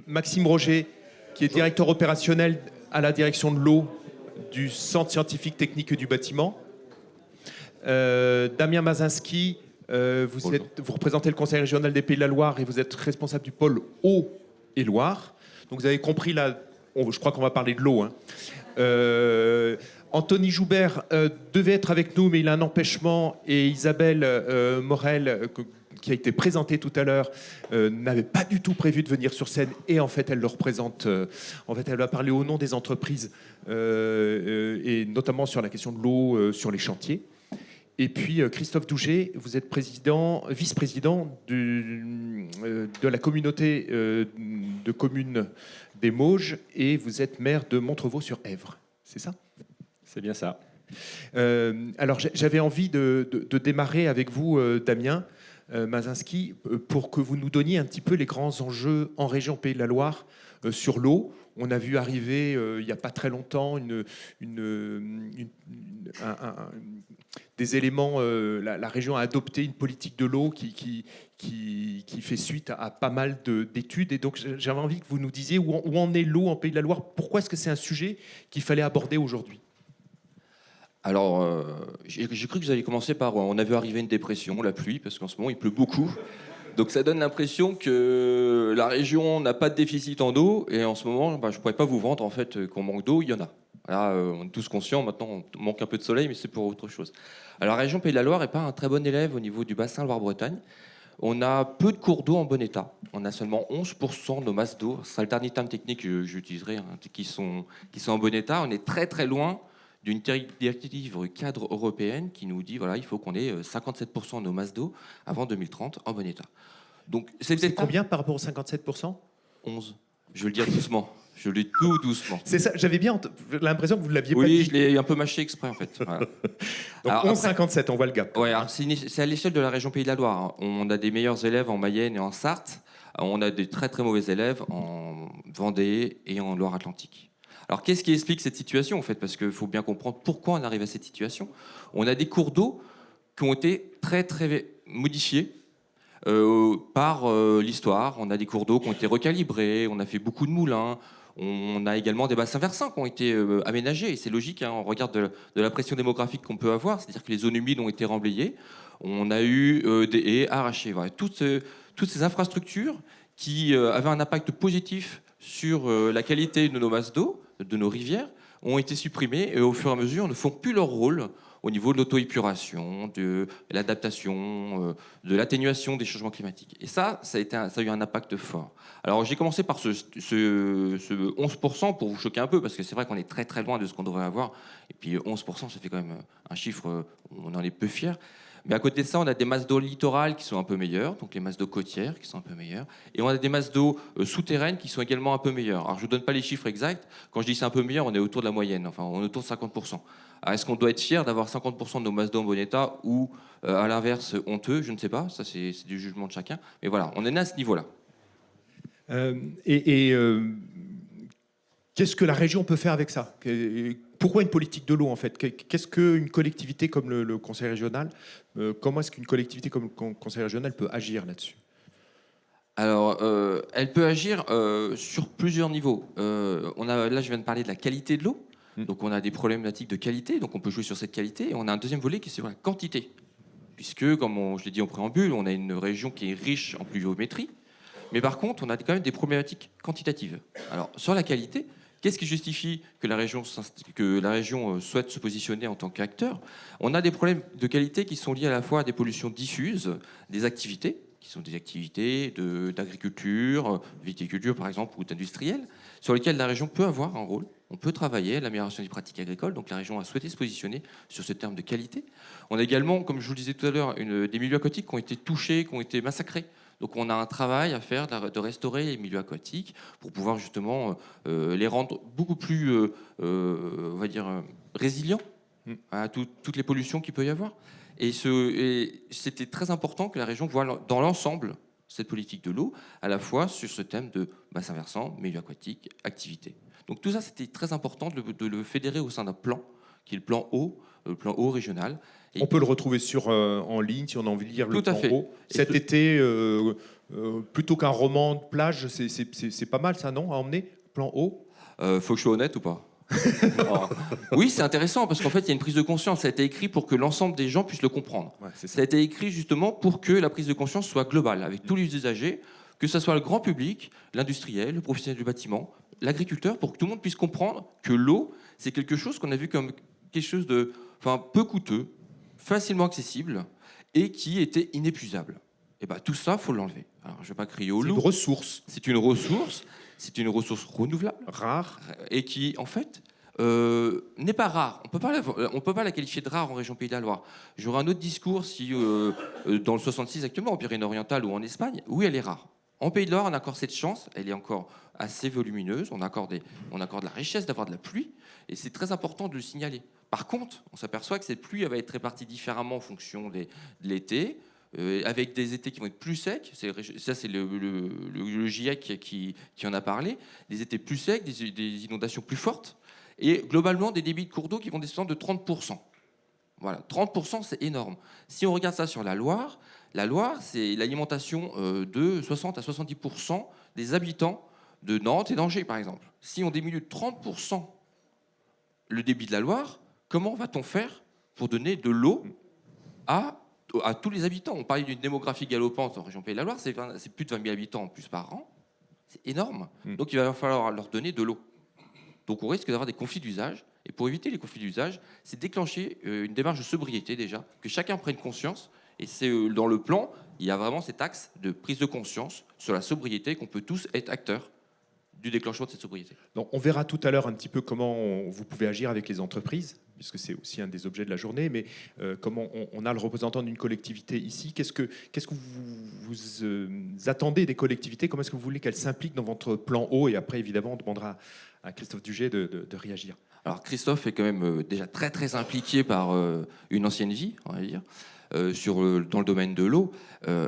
Maxime Roger, qui est directeur opérationnel à la direction de l'eau du Centre scientifique technique du bâtiment. Damien Mazinski, vous représentez le Conseil régional des Pays de la Loire et vous êtes responsable du pôle eau et Loire. Donc vous avez compris, là, je crois qu'on va parler de l'eau. Hein. Anthony Joubert devait être avec nous, mais il a un empêchement. Et Isabelle Morel, qui a été présentée tout à l'heure, n'avait pas du tout prévu de venir sur scène. Et en fait, elle le représente. En fait, elle va parler au nom des entreprises, et notamment sur la question de l'eau sur les chantiers. Et puis Christophe Douget, vous êtes vice-président de la communauté de communes des Mauges et vous êtes maire de Montrevault-sur-Èvre. C'est ça ? C'est bien ça. Alors j'avais envie de démarrer avec vous, Damien Mazinski, pour que vous nous donniez un petit peu les grands enjeux en région Pays de la Loire sur l'eau. On a vu arriver il n'y a pas très longtemps des éléments. La région a adopté une politique de l'eau qui fait suite à pas mal d'études. Et donc j'avais envie que vous nous disiez où en est l'eau en Pays de la Loire. Pourquoi est-ce que c'est un sujet qu'il fallait aborder aujourd'hui ? Alors, j'ai cru que vous alliez commencer par on a vu arriver une dépression, la pluie, parce qu'en ce moment il pleut beaucoup. Donc ça donne l'impression que la région n'a pas de déficit en eau, et en ce moment, je ne pourrais pas vous vendre en fait qu'on manque d'eau, il y en a. Là, on est tous conscients, maintenant on manque un peu de soleil, mais c'est pour autre chose. Alors la région Pays de la Loire n'est pas un très bon élève au niveau du bassin Loire-Bretagne. On a peu de cours d'eau en bon état. On a seulement 11% de nos masses d'eau. C'est le dernier terme technique que j'utiliserai, qui sont en bon état. On est très très loin d'une directive cadre européenne qui nous dit voilà, il faut qu'on ait 57% de nos masses d'eau avant 2030 en bon état. Donc c'est combien par rapport aux 57% ? 11. Je vais le dire doucement. Je le dis tout doucement. C'est ça, j'avais bien l'impression que vous ne l'aviez pas dit. Oui, je l'ai un peu mâché exprès en fait. Voilà. Donc 11,57, on voit le gap. Ouais, c'est à l'échelle de la région Pays de la Loire. On a des meilleurs élèves en Mayenne et en Sarthe. On a des très très mauvais élèves en Vendée et en Loire-Atlantique. Alors qu'est-ce qui explique cette situation en fait ? Parce qu'il faut bien comprendre pourquoi on arrive à cette situation. On a des cours d'eau qui ont été très très modifiés par l'histoire. On a des cours d'eau qui ont été recalibrés, on a fait beaucoup de moulins. On a également des bassins versants qui ont été aménagés, et c'est logique, hein, on regarde de la pression démographique qu'on peut avoir, c'est-à-dire que les zones humides ont été remblayées, on a eu des haies arrachées. Voilà. Toutes ces infrastructures qui avaient un impact positif sur la qualité de nos masses d'eau, de nos rivières, ont été supprimées et au fur et à mesure ne font plus leur rôle au niveau de l'auto-épuration, de l'adaptation, de l'atténuation des changements climatiques. Et ça a eu un impact fort. Alors j'ai commencé par ce 11% pour vous choquer un peu, parce que c'est vrai qu'on est très très loin de ce qu'on devrait avoir. Et puis 11%, ça fait quand même un chiffre, on en est peu fiers. Mais à côté de ça, on a des masses d'eau littorales qui sont un peu meilleures, donc les masses d'eau côtières qui sont un peu meilleures. Et on a des masses d'eau souterraines qui sont également un peu meilleures. Alors je ne vous donne pas les chiffres exacts. Quand je dis c'est un peu meilleur, on est autour de la moyenne. Enfin, on est autour de 50%. Alors, est-ce qu'on doit être fier d'avoir 50% de nos masses d'eau en bon état ou, à l'inverse, honteux ? Je ne sais pas. Ça, c'est du jugement de chacun. Mais voilà, on est à ce niveau-là. Qu'est-ce que la région peut faire avec ça ? Pourquoi une politique de l'eau, en fait ? Qu'est-ce qu'une collectivité comme le Conseil régional, comment est-ce qu'une collectivité comme le Conseil régional peut agir là-dessus ? Alors, elle peut agir sur plusieurs niveaux. Là, je viens de parler de la qualité de l'eau. Donc, on a des problématiques de qualité. Donc, on peut jouer sur cette qualité. Et on a un deuxième volet qui est sur la quantité. Puisque, comme je l'ai dit en préambule, on a une région qui est riche en pluviométrie. Mais par contre, on a quand même des problématiques quantitatives. Alors, sur la qualité, qu'est-ce qui justifie que la région souhaite se positionner en tant qu'acteur ? On a des problèmes de qualité qui sont liés à la fois à des pollutions diffuses, des activités, qui sont des activités d'agriculture, viticulture par exemple, ou d'industriel, sur lesquelles la région peut avoir un rôle. On peut travailler à l'amélioration des pratiques agricoles, donc la région a souhaité se positionner sur ce terme de qualité. On a également, comme je vous le disais tout à l'heure, des milieux aquatiques qui ont été touchés, qui ont été massacrés. Donc on a un travail à faire de restaurer les milieux aquatiques pour pouvoir justement les rendre beaucoup plus, on va dire, résilients à toutes les pollutions qu'il peut y avoir. Et c'était très important que la région voit dans l'ensemble cette politique de l'eau, à la fois sur ce thème de bassin versant, milieu aquatique, activité. Donc tout ça, c'était très important de le fédérer au sein d'un plan qui est le plan eau régional. Et On peut le retrouver en ligne si on a envie de lire le tout à plan fait. eau. Cet été, plutôt qu'un roman de plage, c'est pas mal ça, non, à emmener, plan eau? Faut que je sois honnête ou pas? Oh. Oui, c'est intéressant parce qu'en fait, il y a une prise de conscience. Ça a été écrit pour que l'ensemble des gens puissent le comprendre. Ouais, c'est Ça ça. a été écrit justement pour que la prise de conscience soit globale, avec tous les usagers, que ce soit le grand public, l'industriel, le professionnel du bâtiment, l'agriculteur, pour que tout le monde puisse comprendre que l'eau, c'est quelque chose qu'on a vu comme quelque chose de peu coûteux, facilement accessible et qui était inépuisable. Et ben, tout ça, il faut l'enlever. Alors, je ne vais pas crier au C'est une loup. ressource C'est une ressource renouvelable rare. et qui, en fait, n'est pas rare. On peut pas la qualifier de rare en région Pays de la Loire. J'aurai un autre discours si, dans le 66 actuellement, en Pyrénées-Orientales ou en Espagne, oui, elle est rare. En Pays de la Loire, on a encore cette chance, elle est encore assez volumineuse, on accorde la richesse d'avoir de la pluie, et c'est très important de le signaler. Par contre, on s'aperçoit que cette pluie elle va être répartie différemment en fonction de l'été, avec des étés qui vont être plus secs. Ça, c'est le GIEC qui en a parlé. Des étés plus secs, des inondations plus fortes, et globalement des débits de cours d'eau qui vont descendre de 30%. Voilà, 30%, c'est énorme. Si on regarde ça sur la Loire, c'est l'alimentation de 60 à 70% des habitants de Nantes et d'Angers, par exemple. Si on diminue de 30% le débit de la Loire, comment va-t-on faire pour donner de l'eau à tous les habitants? On parlait d'une démographie galopante en région Pays de la Loire, c'est plus de 20 000 habitants en plus par an. C'est énorme. Donc il va falloir leur donner de l'eau. Donc on risque d'avoir des conflits d'usage. Et pour éviter les conflits d'usage, c'est déclencher une démarche de sobriété déjà, que chacun prenne conscience. Et c'est dans le plan, il y a vraiment cet axe de prise de conscience sur la sobriété, qu'on peut tous être acteurs du déclenchement de cette sobriété. Donc, on verra tout à l'heure un petit peu comment vous pouvez agir avec les entreprises, puisque c'est aussi un des objets de la journée, mais comment on a le représentant d'une collectivité ici. Qu'est-ce que vous attendez des collectivités? Comment est-ce que vous voulez qu'elles s'impliquent dans votre plan eau? Et après, évidemment, on demandera à Christophe Duget de réagir. Alors Christophe est quand même déjà très très impliqué par une ancienne vie, on va dire, dans le domaine de l'eau.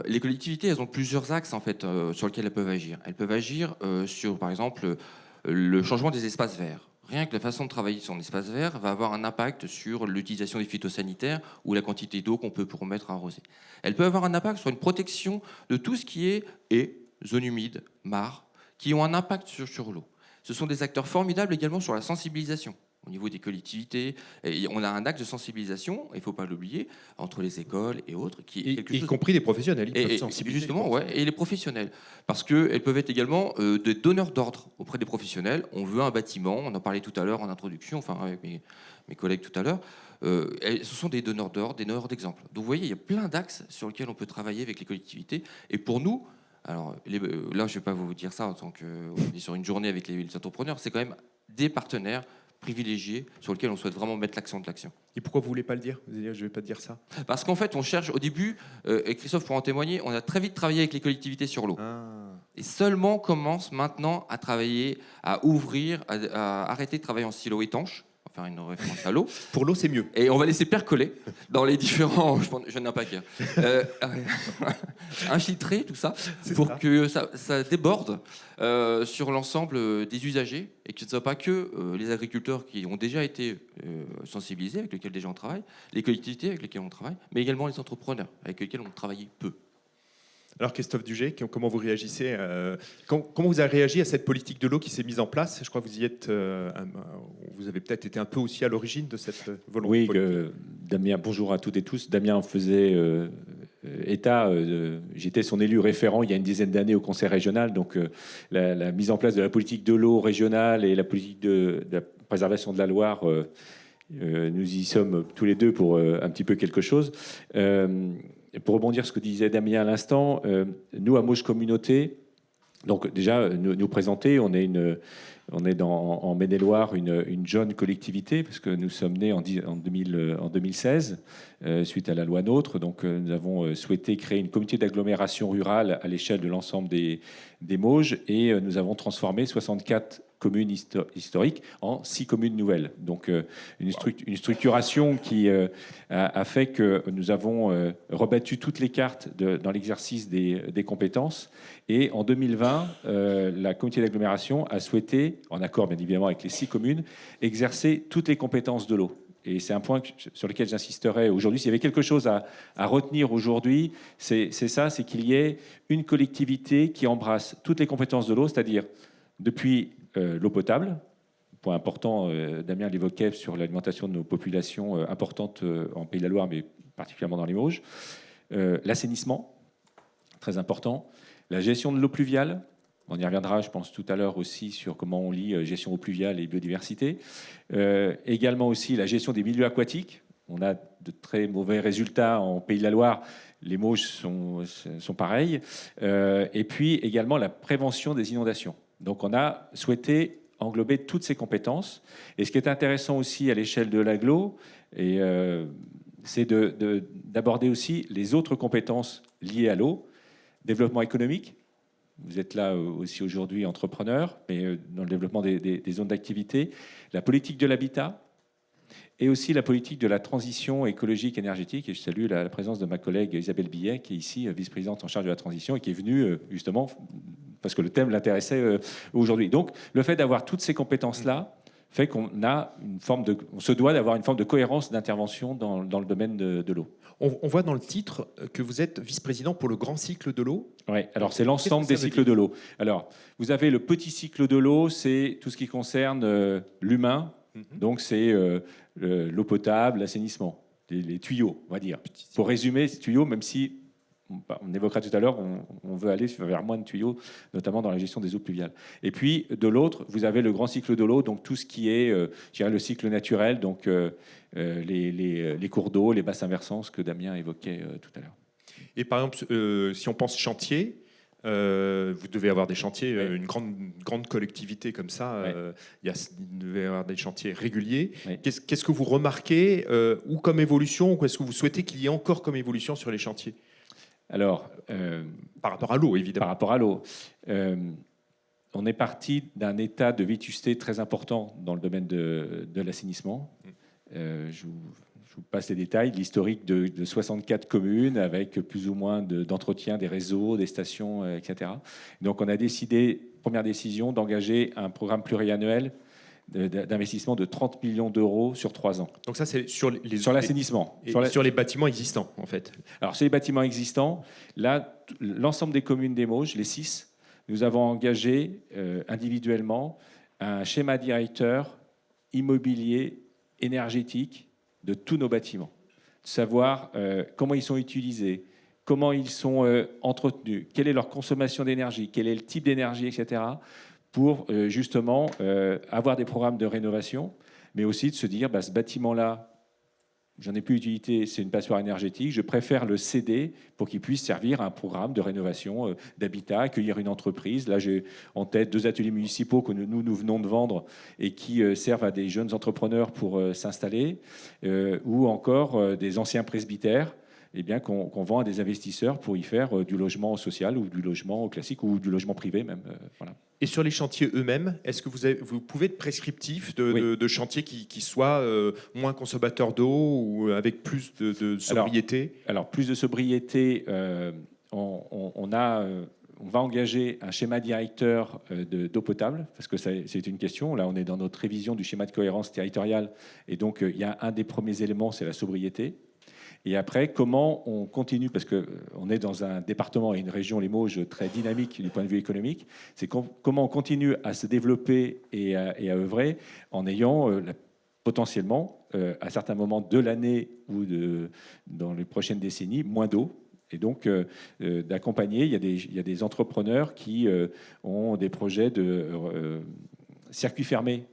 Les collectivités, elles ont plusieurs axes en fait sur lesquels elles peuvent agir. Elles peuvent agir sur, par exemple, le changement des espaces verts. Rien que la façon de travailler sur un espace vert va avoir un impact sur l'utilisation des phytosanitaires ou la quantité d'eau qu'on peut pour mettre à arroser. Elle peut avoir un impact sur une protection de tout ce qui est haies, zones humides, mares, qui ont un impact sur l'eau. Ce sont des acteurs formidables également sur la sensibilisation. Au niveau des collectivités, et on a un axe de sensibilisation, il ne faut pas l'oublier, entre les écoles et autres. Y compris les professionnels, ils peuvent sensibiliser. Justement, ouais, et les professionnels. Parce qu'elles peuvent être également des donneurs d'ordre auprès des professionnels. On veut un bâtiment, on en parlait tout à l'heure en introduction, enfin avec mes collègues tout à l'heure. Ce sont des donneurs d'ordre, des donneurs d'exemple. Donc vous voyez, il y a plein d'axes sur lesquels on peut travailler avec les collectivités. Et pour nous, alors là, je ne vais pas vous dire ça en tant qu'on est sur une journée avec les entrepreneurs, c'est quand même des partenaires privilégiés sur lesquels on souhaite vraiment mettre l'accent de l'action. Et pourquoi vous ne voulez pas le dire? Vous allez dire, je ne vais pas te dire ça. Parce qu'en fait, on cherche au début, et Christophe pourra en témoigner, on a très vite travaillé avec les collectivités sur l'eau. Et seulement on commence maintenant à travailler, à ouvrir, à arrêter de travailler en silo étanche, on va faire une référence à l'eau. Pour l'eau, c'est mieux. Et on va laisser percoler dans les différents, je n'ai pas qu'un, infiltrer tout ça, pour que ça déborde sur l'ensemble des usagers et que ce ne soit pas que les agriculteurs qui ont déjà été sensibilisés, avec lesquels déjà on travaille, les collectivités avec lesquelles on travaille, mais également les entrepreneurs avec lesquels on travaille peu. Alors Christophe Duget, comment vous réagissez comment vous avez réagi à cette politique de l'eau qui s'est mise en place? Je crois que vous y êtes, vous avez peut-être été un peu aussi à l'origine de cette volonté politique. Damien, bonjour à toutes et tous. Damien faisait état, j'étais son élu référent il y a une dizaine d'années au Conseil régional, donc la mise en place de la politique de l'eau régionale et la politique de la préservation de la Loire, nous y sommes tous les deux pour un petit peu quelque chose. Pour rebondir sur ce que disait Damien à l'instant, nous, à Mauges Communauté, donc déjà, nous présenter, on est en Maine-et-Loire une jeune collectivité, parce que nous sommes nés en 2016, suite à la loi NOTRe. Donc nous avons souhaité créer une communauté d'agglomération rurale à l'échelle de l'ensemble des Mauges, et nous avons transformé 64 communes historiques en 6 communes nouvelles. Donc une structuration qui a fait que nous avons rebattu toutes les cartes dans l'exercice des compétences. Et en 2020, la communauté d'agglomération a souhaité, en accord bien évidemment avec les 6 communes, exercer toutes les compétences de l'eau. et c'est un point sur lequel j'insisterai aujourd'hui, s'il y avait quelque chose à retenir aujourd'hui, c'est ça, c'est qu'il y ait une collectivité qui embrasse toutes les compétences de l'eau, c'est-à-dire depuis l'eau potable, point important, Damien l'évoquait sur l'alimentation de nos populations importantes en Pays de la Loire, mais particulièrement dans les Mauges, l'assainissement, très important, la gestion de l'eau pluviale. On y reviendra, je pense, tout à l'heure aussi sur comment on lie gestion eau pluviale et biodiversité. Également aussi la gestion des milieux aquatiques. On a de très mauvais résultats en Pays de la Loire. Les Mauges sont pareils. Et puis également la prévention des inondations. Donc on a souhaité englober toutes ces compétences. Et ce qui est intéressant aussi à l'échelle de l'agglo, c'est d'aborder aussi les autres compétences liées à l'eau. Développement économique. Vous êtes là aussi aujourd'hui entrepreneur, mais dans le développement des zones d'activité, la politique de l'habitat et aussi la politique de la transition écologique énergétique. Et je salue la présence de ma collègue Isabelle Billet, qui est ici vice-présidente en charge de la transition et qui est venue justement parce que le thème l'intéressait aujourd'hui. Donc le fait d'avoir toutes ces compétences-là fait qu'on on se doit d'avoir une forme de cohérence d'intervention dans le domaine de l'eau. On voit dans le titre que vous êtes vice-président pour le grand cycle de l'eau. Oui, alors c'est l'ensemble des cycles de l'eau. Alors, vous avez le petit cycle de l'eau, c'est tout ce qui concerne l'humain. Donc, c'est l'eau potable, l'assainissement, les tuyaux, on va dire. Pour résumer, ces tuyaux, même si on évoquera tout à l'heure, on veut aller vers moins de tuyaux, notamment dans la gestion des eaux pluviales. Et puis, de l'autre, vous avez le grand cycle de l'eau, donc tout ce qui est, je dirais, le cycle naturel, donc les cours d'eau, les bassins versants, ce que Damien évoquait tout à l'heure. Et par exemple, si on pense chantier, vous devez avoir des chantiers, une grande collectivité comme ça, il devait y avoir des chantiers réguliers. Oui. Qu'est-ce que vous remarquez, ou comme évolution, ou est-ce que vous souhaitez qu'il y ait encore comme évolution sur les chantiers ? Alors, par rapport à l'eau, évidemment. Par rapport à l'eau. On est parti d'un état de vétusté très important dans le domaine de l'assainissement. Je vous passe les détails. L'historique de 64 communes avec plus ou moins d'entretien des réseaux, des stations, etc. Donc on a décidé, première décision, d'engager un programme pluriannuel d'investissement de 30 millions d'euros sur 3 ans. Donc ça, c'est sur l'assainissement. Sur les bâtiments existants, en fait. Alors, sur les bâtiments existants, là, l'ensemble des communes des Mauges, les 6, nous avons engagé individuellement un schéma directeur immobilier énergétique de tous nos bâtiments. De savoir comment ils sont utilisés, comment ils sont entretenus, quelle est leur consommation d'énergie, quel est le type d'énergie, etc., pour justement avoir des programmes de rénovation, mais aussi de se dire, ce bâtiment-là, j'en ai plus utilité, c'est une passoire énergétique, je préfère le céder pour qu'il puisse servir à un programme de rénovation d'habitat, accueillir une entreprise. Là, j'ai en tête 2 ateliers municipaux que nous venons de vendre et qui servent à des jeunes entrepreneurs pour s'installer, ou encore des anciens presbytères, qu'on vend à des investisseurs pour y faire du logement social ou du logement classique ou du logement privé même. Voilà. Et sur les chantiers eux-mêmes, est-ce que vous pouvez être prescriptif de chantiers qui soient moins consommateurs d'eau ou avec plus de sobriété ? Alors, plus de sobriété, on va engager un schéma directeur d'eau potable, parce que c'est une question. Là, on est dans notre révision du schéma de cohérence territoriale, et donc il y a un des premiers éléments, c'est la sobriété. Et après, comment on continue, parce qu'on est dans un département et une région, les Mauges, très dynamique du point de vue économique, c'est comment on continue à se développer et à œuvrer en ayant potentiellement, à certains moments de l'année ou dans les prochaines décennies, moins d'eau. Et donc, d'accompagner, il y a des entrepreneurs qui ont des projets de circuits fermés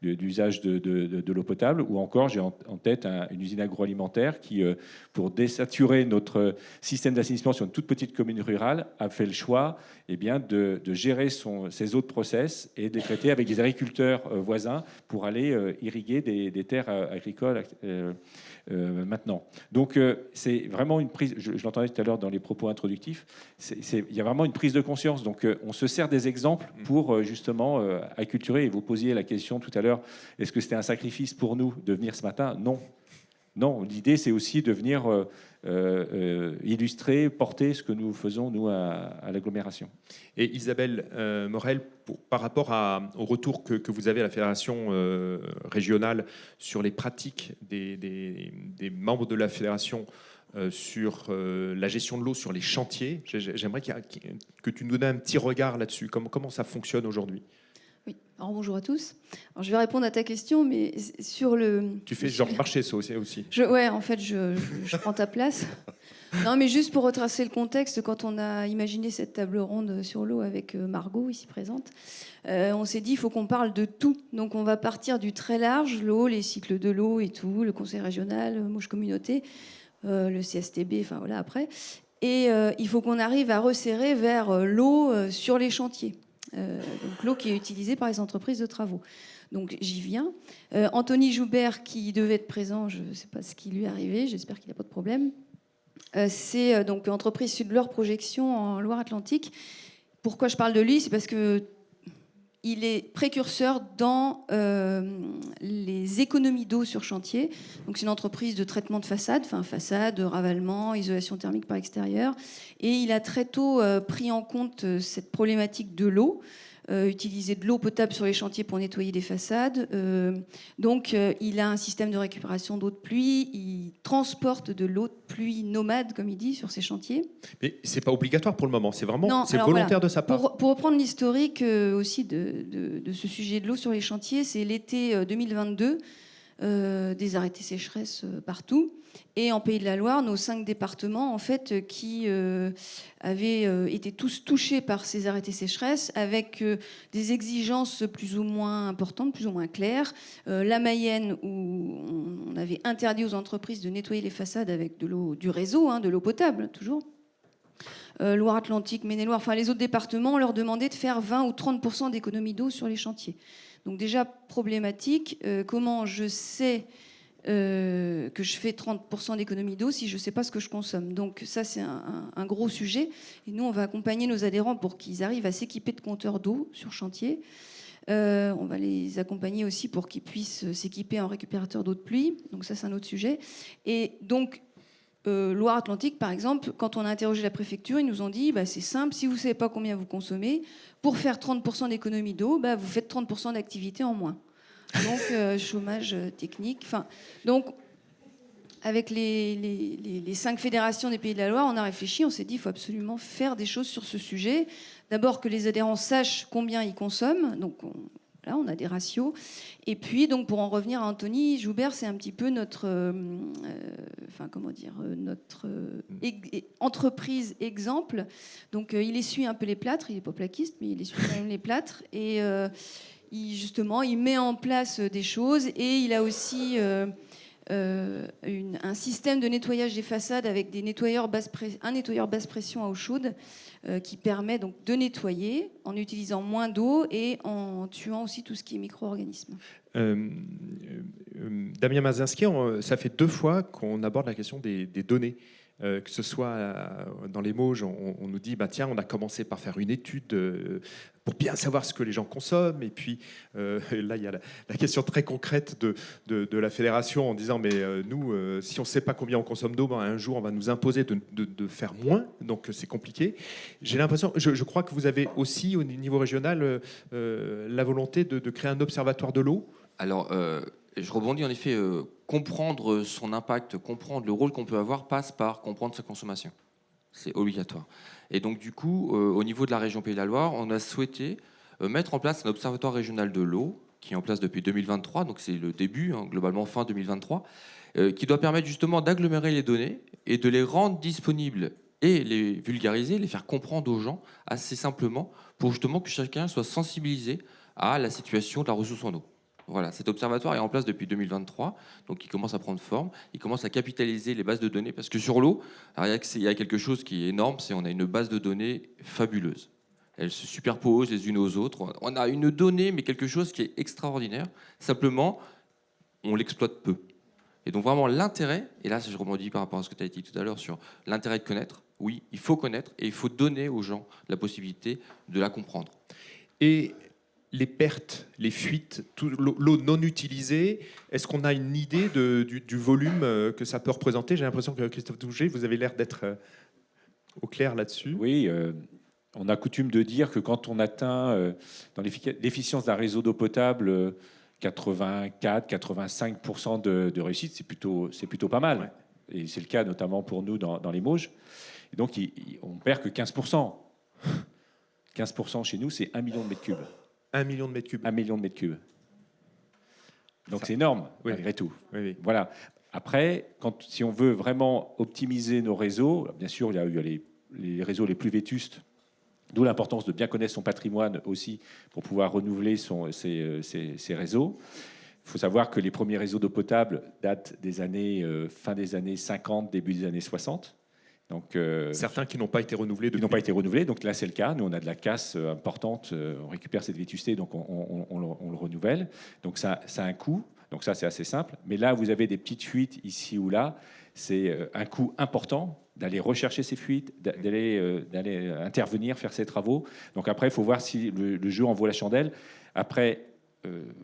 d'usage de l'eau potable, ou encore j'ai en tête une usine agroalimentaire qui, pour désaturer notre système d'assainissement sur une toute petite commune rurale, a fait le choix de gérer ses eaux de process et de les traiter avec des agriculteurs voisins pour aller irriguer des terres agricoles maintenant. Donc c'est vraiment une prise, je l'entendais tout à l'heure dans les propos introductifs, il y a vraiment une prise de conscience. Donc on se sert des exemples pour justement acculturer. Et vous posiez la question tout à l'heure, est-ce que c'était un sacrifice pour nous de venir ce matin ? Non. Non, l'idée, c'est aussi de venir illustrer, porter ce que nous faisons, nous, à l'agglomération. Et Isabelle Morel, par rapport au retour que vous avez à la fédération régionale sur les pratiques des membres de la fédération sur la gestion de l'eau sur les chantiers, j'aimerais que tu nous donnes un petit regard là-dessus. Comment ça fonctionne aujourd'hui? Oui, alors bonjour à tous. Alors, je vais répondre à ta question, mais sur le... Tu fais genre marché ça aussi. Ouais, en fait, je prends ta place. Non, mais juste pour retracer le contexte, quand on a imaginé cette table ronde sur l'eau avec Margot, ici présente, on s'est dit, il faut qu'on parle de tout. Donc, on va partir du très large, l'eau, les cycles de l'eau et tout, le conseil régional, Mouche Communauté, le CSTB, enfin voilà, après. Et il faut qu'on arrive à resserrer vers l'eau sur les chantiers. Donc l'eau qui est utilisée par les entreprises de travaux. Donc j'y viens. Anthony Joubert, qui devait être présent, je ne sais pas ce qui lui est arrivé, j'espère qu'il n'a pas de problème. C'est donc entreprise Sud-Loire Projection en Loire-Atlantique. Pourquoi je parle de lui? C'est parce que il est précurseur dans les économies d'eau sur chantier. Donc c'est une entreprise de traitement de façade, ravalement, isolation thermique par extérieur. Et il a très tôt pris en compte cette problématique de l'eau, utiliser de l'eau potable sur les chantiers pour nettoyer des façades. Donc il a un système de récupération d'eau de pluie, il transporte de l'eau de pluie nomade, comme il dit, sur ses chantiers. Mais c'est pas obligatoire pour le moment, c'est vraiment Non, alors volontaire voilà. de sa part. Pour reprendre l'historique aussi de ce sujet de l'eau sur les chantiers, c'est l'été 2022, des arrêtés sécheresse partout. Et en Pays de la Loire, nos 5 départements, en fait, qui avaient été tous touchés par ces arrêtés sécheresse, avec des exigences plus ou moins importantes, plus ou moins claires. La Mayenne, où on avait interdit aux entreprises de nettoyer les façades avec de l'eau du réseau, de l'eau potable, toujours. Loire-Atlantique, Maine-et-Loire, enfin les autres départements, on leur demandait de faire 20 ou 30% d'économie d'eau sur les chantiers. Donc déjà problématique, comment je sais que je fais 30% d'économie d'eau si je ne sais pas ce que je consomme. Donc ça, c'est un gros sujet. Et nous, on va accompagner nos adhérents pour qu'ils arrivent à s'équiper de compteurs d'eau sur chantier. On va les accompagner aussi pour qu'ils puissent s'équiper en récupérateur d'eau de pluie. Donc ça, c'est un autre sujet. Et donc, Loire-Atlantique, par exemple, quand on a interrogé la préfecture, ils nous ont dit c'est simple, si vous ne savez pas combien vous consommez, pour faire 30% d'économie d'eau, vous faites 30% d'activité en moins. Donc, chômage technique. Donc, avec les 5 fédérations des Pays de la Loire, on a réfléchi, on s'est dit qu'il faut absolument faire des choses sur ce sujet. D'abord, que les adhérents sachent combien ils consomment. Donc, là, on a des ratios. Et puis, donc, pour en revenir à Anthony Joubert, c'est un petit peu notre entreprise exemple. Donc, il essuie un peu les plâtres. Il n'est pas plaquiste, mais il essuie quand même les plâtres. Et il met en place des choses. Et il a aussi un système de nettoyage des façades avec un nettoyeur basse pression à eau chaude qui permet donc de nettoyer en utilisant moins d'eau et en tuant aussi tout ce qui est micro-organismes. Damien Mazinski, ça fait 2 fois qu'on aborde la question des données. Que ce soit dans les Mauges, on nous dit tiens, on a commencé par faire une étude pour bien savoir ce que les gens consomment. Et puis là, il y a la question très concrète de la fédération en disant mais nous, si on ne sait pas combien on consomme d'eau, un jour, on va nous imposer de faire moins. Donc c'est compliqué. J'ai l'impression, je crois que vous avez aussi au niveau régional la volonté de créer un observatoire de l'eau. Alors, je rebondis en effet, comprendre son impact, comprendre le rôle qu'on peut avoir passe par comprendre sa consommation. C'est obligatoire. Et donc du coup, au niveau de la région Pays de la Loire, on a souhaité mettre en place un observatoire régional de l'eau qui est en place depuis 2023, donc c'est le début, globalement fin 2023, qui doit permettre justement d'agglomérer les données et de les rendre disponibles et les vulgariser, les faire comprendre aux gens assez simplement pour justement que chacun soit sensibilisé à la situation de la ressource en eau. Voilà, cet observatoire est en place depuis 2023, donc il commence à prendre forme, il commence à capitaliser les bases de données, parce que sur l'eau, il y a quelque chose qui est énorme, c'est qu'on a une base de données fabuleuse. Elles se superposent les unes aux autres. On a une donnée, mais quelque chose qui est extraordinaire. Simplement, on l'exploite peu. Et donc vraiment l'intérêt, et là je rebondis par rapport à ce que tu as dit tout à l'heure sur l'intérêt de connaître, oui, il faut connaître et il faut donner aux gens la possibilité de la comprendre. Et les pertes, les fuites, l'eau non utilisée, est-ce qu'on a une idée du volume que ça peut représenter? J'ai l'impression que Christophe Douget, vous avez l'air d'être au clair là-dessus. Oui, on a coutume de dire que quand on atteint dans l'efficience d'un réseau d'eau potable 84-85% de réussite, c'est plutôt pas mal. Ouais. Et c'est le cas notamment pour nous dans les Mauges. Et donc, on perd que 15%. 15% chez nous, c'est 1 million de mètres cubes. 1 million de mètres cubes. 1 million de mètres cubes. Donc c'est énorme, Oui. malgré tout. Oui. Voilà. Après, si on veut vraiment optimiser nos réseaux, bien sûr, il y a eu les réseaux les plus vétustes, d'où l'importance de bien connaître son patrimoine aussi pour pouvoir renouveler ses réseaux. Il faut savoir que les premiers réseaux d'eau potable datent des années, fin des années 50, début des années 60. Donc, certains qui n'ont pas été renouvelés qui depuis. n'ont pas été renouvelés. Donc là, c'est le cas. Nous, on a de la casse importante. On récupère cette vétusté, donc on le renouvelle. Donc ça a un coût. Donc ça, c'est assez simple. Mais là, vous avez des petites fuites ici ou là. C'est un coût important d'aller rechercher ces fuites, d'aller intervenir, faire ces travaux. Donc après, il faut voir si le jeu en vaut la chandelle. Après,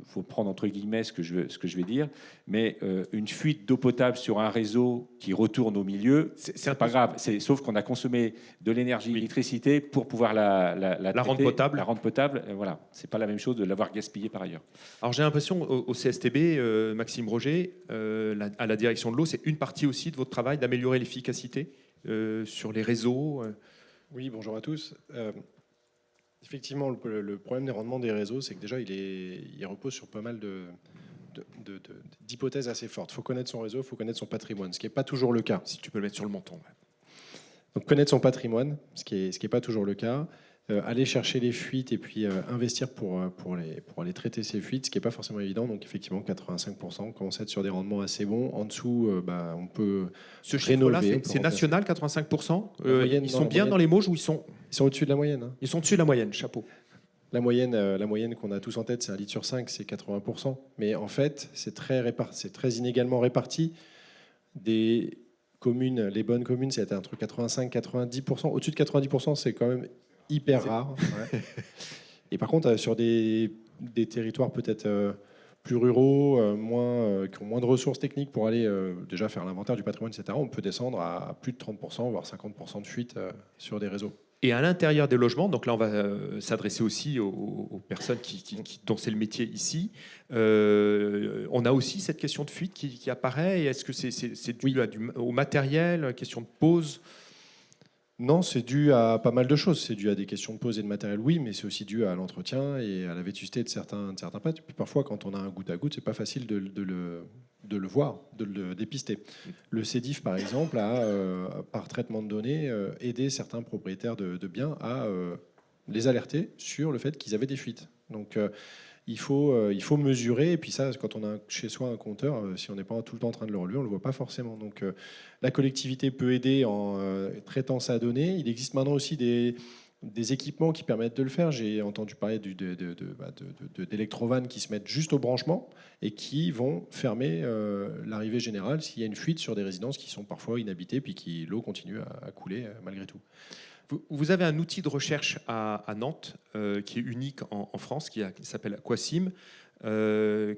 faut prendre entre guillemets ce que je vais dire, mais une fuite d'eau potable sur un réseau qui retourne au milieu, c'est pas grave. Sauf qu'on a consommé de l'énergie, l'électricité pour pouvoir la rendre potable. La rendre potable, voilà. C'est pas la même chose de l'avoir gaspillée par ailleurs. Alors j'ai l'impression au CSTB, Maxime Roger, à la direction de l'eau, c'est une partie aussi de votre travail d'améliorer l'efficacité sur les réseaux. Oui, bonjour à tous. Effectivement, le problème des rendements des réseaux, c'est que déjà, il repose sur pas mal d'hypothèses assez fortes. Il faut connaître son réseau, il faut connaître son patrimoine, ce qui n'est pas toujours le cas. Si tu peux le mettre sur le menton. Ouais. Donc connaître son patrimoine, ce qui est pas toujours le cas. Aller chercher les fuites et puis investir pour aller traiter ces fuites, ce qui n'est pas forcément évident. Donc effectivement, 85%, on commence à être sur des rendements assez bons. En dessous, on peut Ce chiffre-là, rénover. c'est national, 85%. Moyenne, ils sont bien dans les Mauges ou ils sont au-dessus de la moyenne. Hein. Ils sont au-dessus de la moyenne, chapeau. La moyenne qu'on a tous en tête, c'est 1 litre sur 5, c'est 80%. Mais en fait, c'est très inégalement réparti. Des communes, les bonnes communes, c'est un truc 85-90%. Au-dessus de 90%, c'est quand même hyper rare. Ouais. Et par contre, sur des territoires peut-être plus ruraux, qui ont moins de ressources techniques pour aller déjà faire l'inventaire du patrimoine, etc., on peut descendre à plus de 30%, voire 50% de fuite sur des réseaux. Et à l'intérieur des logements, donc là on va s'adresser aussi aux personnes dont c'est le métier ici, on a aussi cette question de fuite qui apparaît. Est-ce que c'est dû au matériel, question de pose? Non, c'est dû à pas mal de choses. C'est dû à des questions de pose et de matériel, oui, mais c'est aussi dû à l'entretien et à la vétusté de certains plates. Et puis parfois, quand on a un goutte à goutte, c'est pas facile de le voir, de le dépister. Le CEDIF, par exemple, a, par traitement de données, aidé certains propriétaires de biens à les alerter sur le fait qu'ils avaient des fuites. Donc, il faut mesurer, et puis ça, quand on a chez soi un compteur, si on n'est pas tout le temps en train de le relever, on ne le voit pas forcément. Donc la collectivité peut aider en traitant sa donnée. Il existe maintenant aussi des équipements qui permettent de le faire. J'ai entendu parler d'électrovannes qui se mettent juste au branchement et qui vont fermer l'arrivée générale s'il y a une fuite sur des résidences qui sont parfois inhabitées, puis l'eau continue à couler malgré tout. Vous avez un outil de recherche à Nantes qui est unique en France, qui s'appelle Aquasim,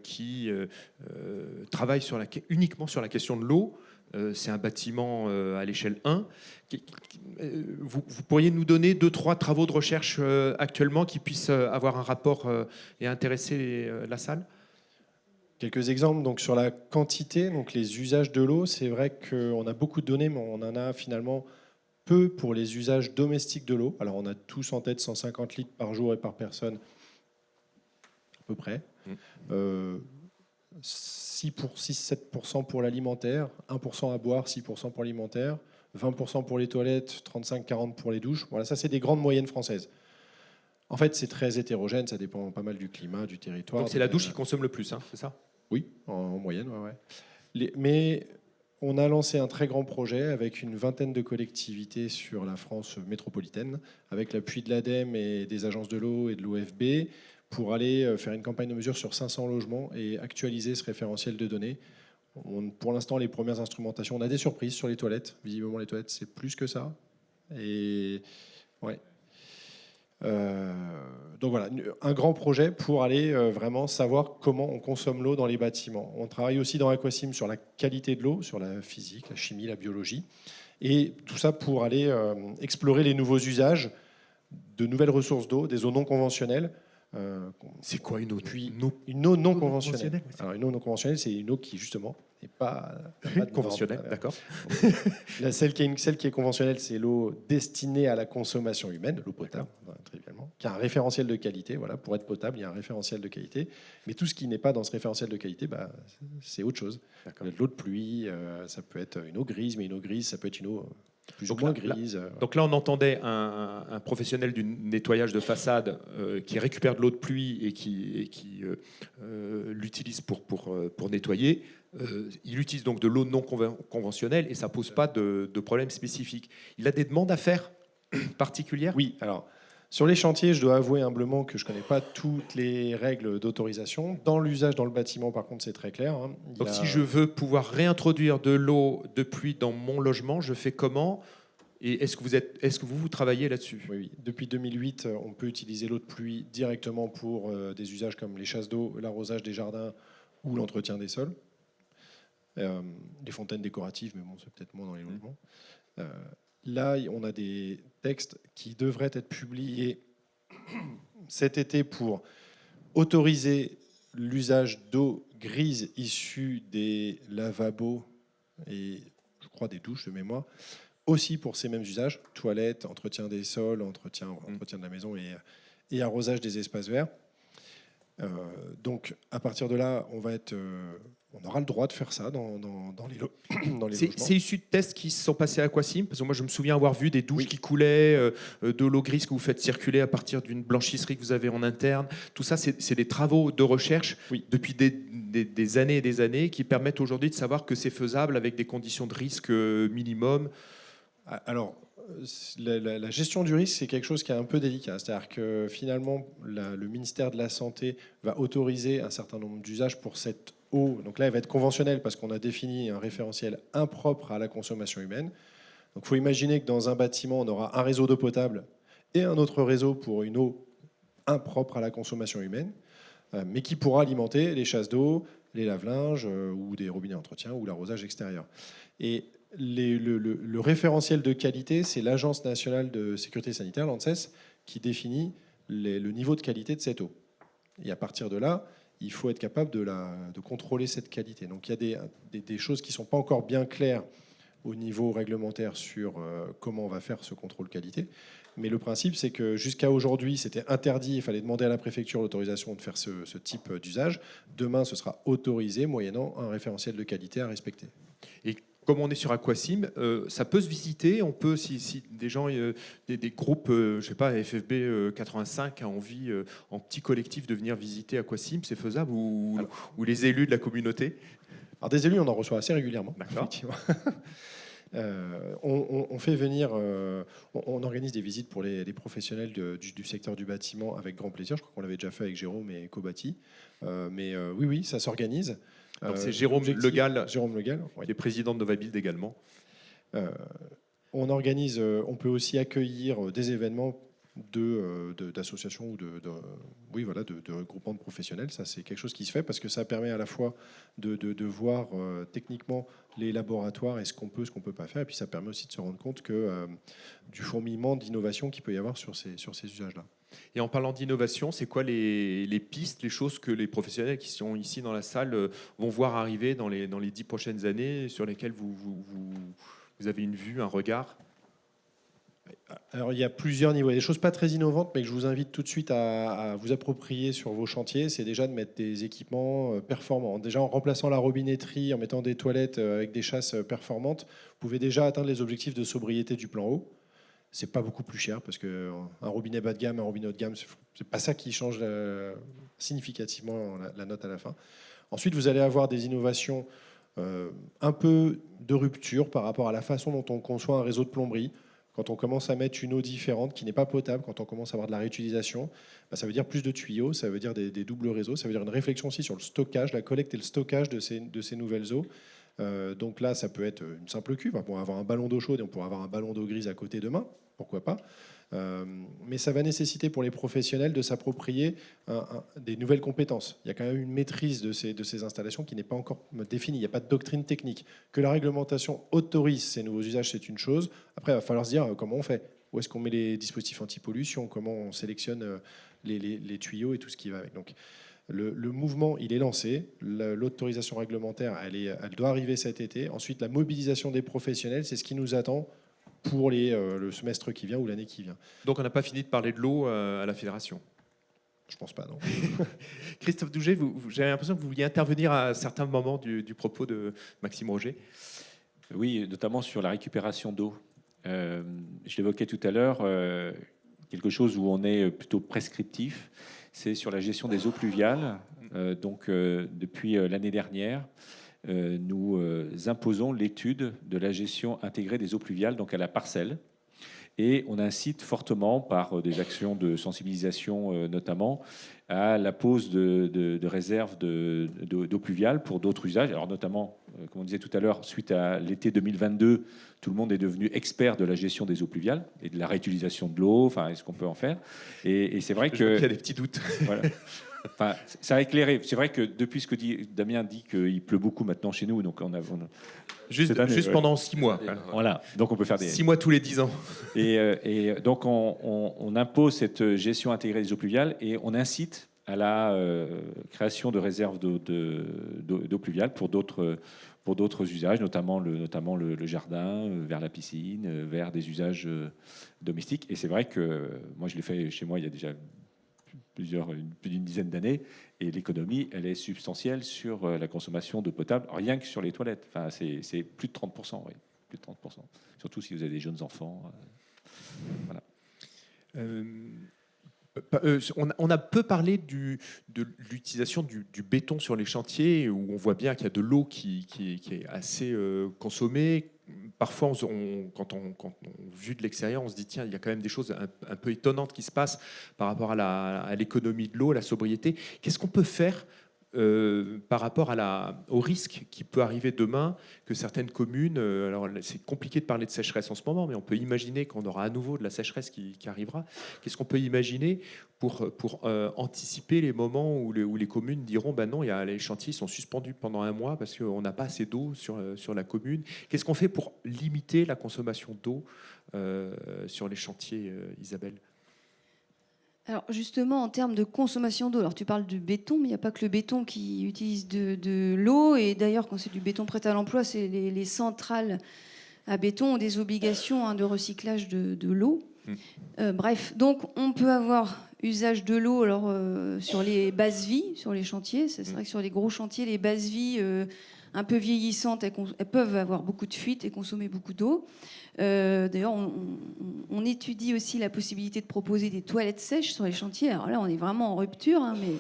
qui travaille uniquement sur la question de l'eau. C'est un bâtiment à l'échelle 1. Vous pourriez nous donner 2-3 travaux de recherche actuellement qui puissent avoir un rapport et intéresser la salle? Quelques exemples donc sur la quantité, donc les usages de l'eau. C'est vrai qu'on a beaucoup de données, mais on en a finalement peu pour les usages domestiques de l'eau. Alors on a tous en tête 150 litres par jour et par personne, à peu près. 6-7% pour l'alimentaire, 1% à boire, 6% pour l'alimentaire, 20% pour les toilettes, 35-40% pour les douches. Voilà, ça c'est des grandes moyennes françaises. En fait, c'est très hétérogène, ça dépend pas mal du climat, du territoire. Donc c'est la douche qui consomme le plus, hein, c'est ça? Oui, en moyenne, ouais. Mais on a lancé un très grand projet avec une vingtaine de collectivités sur la France métropolitaine, avec l'appui de l'ADEME et des agences de l'eau et de l'OFB, pour aller faire une campagne de mesure sur 500 logements et actualiser ce référentiel de données. Pour l'instant, les premières instrumentations, on a des surprises sur les toilettes. Visiblement, les toilettes, c'est plus que ça. Et ouais. Donc voilà, un grand projet pour aller vraiment savoir comment on consomme l'eau dans les bâtiments. On travaille aussi dans Aquasim sur la qualité de l'eau, sur la physique, la chimie, la biologie, et tout ça pour aller explorer les nouveaux usages de nouvelles ressources d'eau, des eaux non conventionnelles. C'est quoi une eau Une eau non Eau conventionnelle. conventionnelle, Alors une eau non conventionnelle, c'est une eau qui justement n'est pas de conventionnelle, norme. d'accord. Celle qui est conventionnelle, c'est l'eau destinée à la consommation humaine, l'eau potable, trivialement, qui a un référentiel de qualité. Voilà, pour être potable, il y a un référentiel de qualité. Mais tout ce qui n'est pas dans ce référentiel de qualité, c'est autre chose. Ça peut être l'eau de pluie, ça peut être une eau grise, mais une eau grise, ça peut être une eau plus ou moins grise. Donc là, on entendait un professionnel du nettoyage de façade qui récupère de l'eau de pluie et qui l'utilise pour nettoyer. Il utilise donc de l'eau non conventionnelle et ça ne pose pas de problème spécifique. Il a des demandes à faire particulières ? Oui, alors sur les chantiers, je dois avouer humblement que je ne connais pas toutes les règles d'autorisation. Dans l'usage dans le bâtiment, par contre, c'est très clair. Donc si je veux pouvoir réintroduire de l'eau de pluie dans mon logement, je fais comment ? Et est-ce que vous travaillez là-dessus ? Oui. Depuis 2008, on peut utiliser l'eau de pluie directement pour des usages comme les chasses d'eau, l'arrosage des jardins ou l'entretien des sols. Les fontaines décoratives, mais bon, c'est peut-être moins dans les logements. Là, on a des textes qui devraient être publiés cet été pour autoriser l'usage d'eau grise issue des lavabos et, je crois, des douches de mémoire, aussi pour ces mêmes usages, toilettes, entretien des sols, entretien de la maison et arrosage des espaces verts. Donc, à partir de là, on aura le droit de faire ça dans les logements. C'est issu de tests qui se sont passés à Aquasim, parce que moi je me souviens avoir vu des douches qui coulaient, de l'eau grise que vous faites circuler à partir d'une blanchisserie que vous avez en interne. Tout ça, c'est des travaux de recherche depuis des années et des années qui permettent aujourd'hui de savoir que c'est faisable avec des conditions de risque minimum. Alors, la gestion du risque, c'est quelque chose qui est un peu délicat. C'est-à-dire que finalement, le ministère de la Santé va autoriser un certain nombre d'usages pour cette eau. Donc là, elle va être conventionnelle parce qu'on a défini un référentiel impropre à la consommation humaine. Donc il faut imaginer que dans un bâtiment, on aura un réseau d'eau potable et un autre réseau pour une eau impropre à la consommation humaine, mais qui pourra alimenter les chasses d'eau, les lave-linges ou des robinets d'entretien ou l'arrosage extérieur. Et le référentiel de qualité, c'est l'Agence nationale de sécurité sanitaire, l'ANSES, qui définit le niveau de qualité de cette eau. Et à partir de là, il faut être capable de contrôler cette qualité. Donc il y a des choses qui ne sont pas encore bien claires au niveau réglementaire sur comment on va faire ce contrôle qualité. Mais le principe, c'est que jusqu'à aujourd'hui, c'était interdit, il fallait demander à la préfecture l'autorisation de faire ce type d'usage. Demain, ce sera autorisé, moyennant un référentiel de qualité à respecter. Et comme on est sur Aquasim, ça peut se visiter. On peut, si des gens, des groupes, je sais pas, FFB 85 a envie, en petit collectif, de venir visiter Aquasim, c'est faisable ou les élus de la communauté ? Alors des élus, on en reçoit assez régulièrement. D'accord. On fait venir, on organise des visites pour les professionnels du secteur du bâtiment avec grand plaisir. Je crois qu'on l'avait déjà fait avec Jérôme et Kobati. Mais oui, ça s'organise. Donc c'est Jérôme Legal, oui. qui est président de Novabuild également. On organise, on peut aussi accueillir des événements d'associations ou de regroupements de professionnels. Ça, c'est quelque chose qui se fait parce que ça permet à la fois de voir techniquement les laboratoires et ce qu'on peut pas faire. Et puis ça permet aussi de se rendre compte que du fourmillement d'innovation qu'il peut y avoir sur ces usages-là. Et en parlant d'innovation, c'est quoi les pistes, les choses que les professionnels qui sont ici dans la salle vont voir arriver dans les 10 prochaines années, sur lesquelles vous avez une vue, un regard ? Alors, il y a plusieurs niveaux. Il y a des choses pas très innovantes, mais que je vous invite tout de suite à vous approprier sur vos chantiers. C'est déjà de mettre des équipements performants. Déjà, en remplaçant la robinetterie, en mettant des toilettes avec des chasses performantes, vous pouvez déjà atteindre les objectifs de sobriété du plan eau. C'est pas beaucoup plus cher parce qu'un robinet bas de gamme, un robinet haut de gamme, c'est pas ça qui change significativement la note à la fin. Ensuite, vous allez avoir des innovations un peu de rupture par rapport à la façon dont on conçoit un réseau de plomberie. Quand on commence à mettre une eau différente qui n'est pas potable, quand on commence à avoir de la réutilisation, ça veut dire plus de tuyaux, ça veut dire des doubles réseaux, ça veut dire une réflexion aussi sur le stockage, la collecte et le stockage de ces nouvelles eaux. Donc là, ça peut être une simple cuve. On pourrait avoir un ballon d'eau chaude et on pourrait avoir un ballon d'eau grise à côté demain, pourquoi pas. Mais ça va nécessiter pour les professionnels de s'approprier des nouvelles compétences. Il y a quand même une maîtrise de ces installations qui n'est pas encore définie. Il n'y a pas de doctrine technique. Que la réglementation autorise ces nouveaux usages, c'est une chose. Après, il va falloir se dire comment on fait. Où est-ce qu'on met les dispositifs anti-pollution? Comment on sélectionne les tuyaux et tout ce qui va avec. Donc, le mouvement, il est lancé. L'autorisation réglementaire, elle doit arriver cet été. Ensuite, la mobilisation des professionnels, c'est ce qui nous attend pour le semestre qui vient ou l'année qui vient. Donc on n'a pas fini de parler de l'eau à la fédération. Je pense pas, non. Christophe Douget, j'avais l'impression que vous vouliez intervenir à certains moments du propos de Maxime Roger. Oui, notamment sur la récupération d'eau. Je l'évoquais tout à l'heure, quelque chose où on est plutôt prescriptif, c'est sur la gestion des eaux pluviales. Depuis l'année dernière, nous imposons l'étude de la gestion intégrée des eaux pluviales, donc à la parcelle. Et on incite fortement, par des actions de sensibilisation notamment, à la pose de réserves d'eau pluviale pour d'autres usages. Alors notamment, comme on disait tout à l'heure, suite à l'été 2022, tout le monde est devenu expert de la gestion des eaux pluviales et de la réutilisation de l'eau, enfin, est-ce qu'on peut en faire. Et c'est vrai que... Il y a des petits doutes. Voilà. Enfin, ça a éclairé. C'est vrai que depuis ce que Damien dit qu'il pleut beaucoup maintenant chez nous, donc on a juste pendant 6 mois. Voilà, donc on peut faire des 6 mois tous les 10 ans. Et donc on impose cette gestion intégrée des eaux pluviales et on incite à la création de réserves d'eau pluviale pour d'autres usages, notamment le jardin, vers la piscine, vers des usages domestiques. Et c'est vrai que moi je l'ai fait chez moi il y a déjà plus d'une dizaine d'années, et l'économie, elle est substantielle sur la consommation d'eau potable, rien que sur les toilettes. Enfin, c'est plus de 30%, oui, plus de 30%. Surtout si vous avez des jeunes enfants. Voilà. On a peu parlé de l'utilisation du béton sur les chantiers, où on voit bien qu'il y a de l'eau qui est assez consommée. Parfois, quand on vu de l'extérieur, on se dit tiens, il y a quand même des choses un peu étonnantes qui se passent par rapport à l'économie de l'eau, à la sobriété. Qu'est-ce qu'on peut faire par rapport au risque qui peut arriver demain que certaines communes, alors c'est compliqué de parler de sécheresse en ce moment, mais on peut imaginer qu'on aura à nouveau de la sécheresse qui arrivera. Qu'est-ce qu'on peut imaginer pour anticiper les moments où les communes diront ben non, les chantiers sont suspendus pendant 1 mois parce qu'on n'a pas assez d'eau sur la commune. Qu'est-ce qu'on fait pour limiter la consommation d'eau sur les chantiers, Isabelle? Alors justement, en termes de consommation d'eau, alors tu parles du béton, mais il n'y a pas que le béton qui utilise de l'eau. Et d'ailleurs, quand c'est du béton prêt à l'emploi, c'est les centrales à béton ont des obligations de recyclage de l'eau. Bref, donc on peut avoir usage de l'eau sur les bases vies, sur les chantiers. C'est vrai que sur les gros chantiers, les bases vies un peu vieillissantes, elles peuvent avoir beaucoup de fuites et consommer beaucoup d'eau. D'ailleurs, on étudie aussi la possibilité de proposer des toilettes sèches sur les chantiers. Alors là, on est vraiment en rupture, mais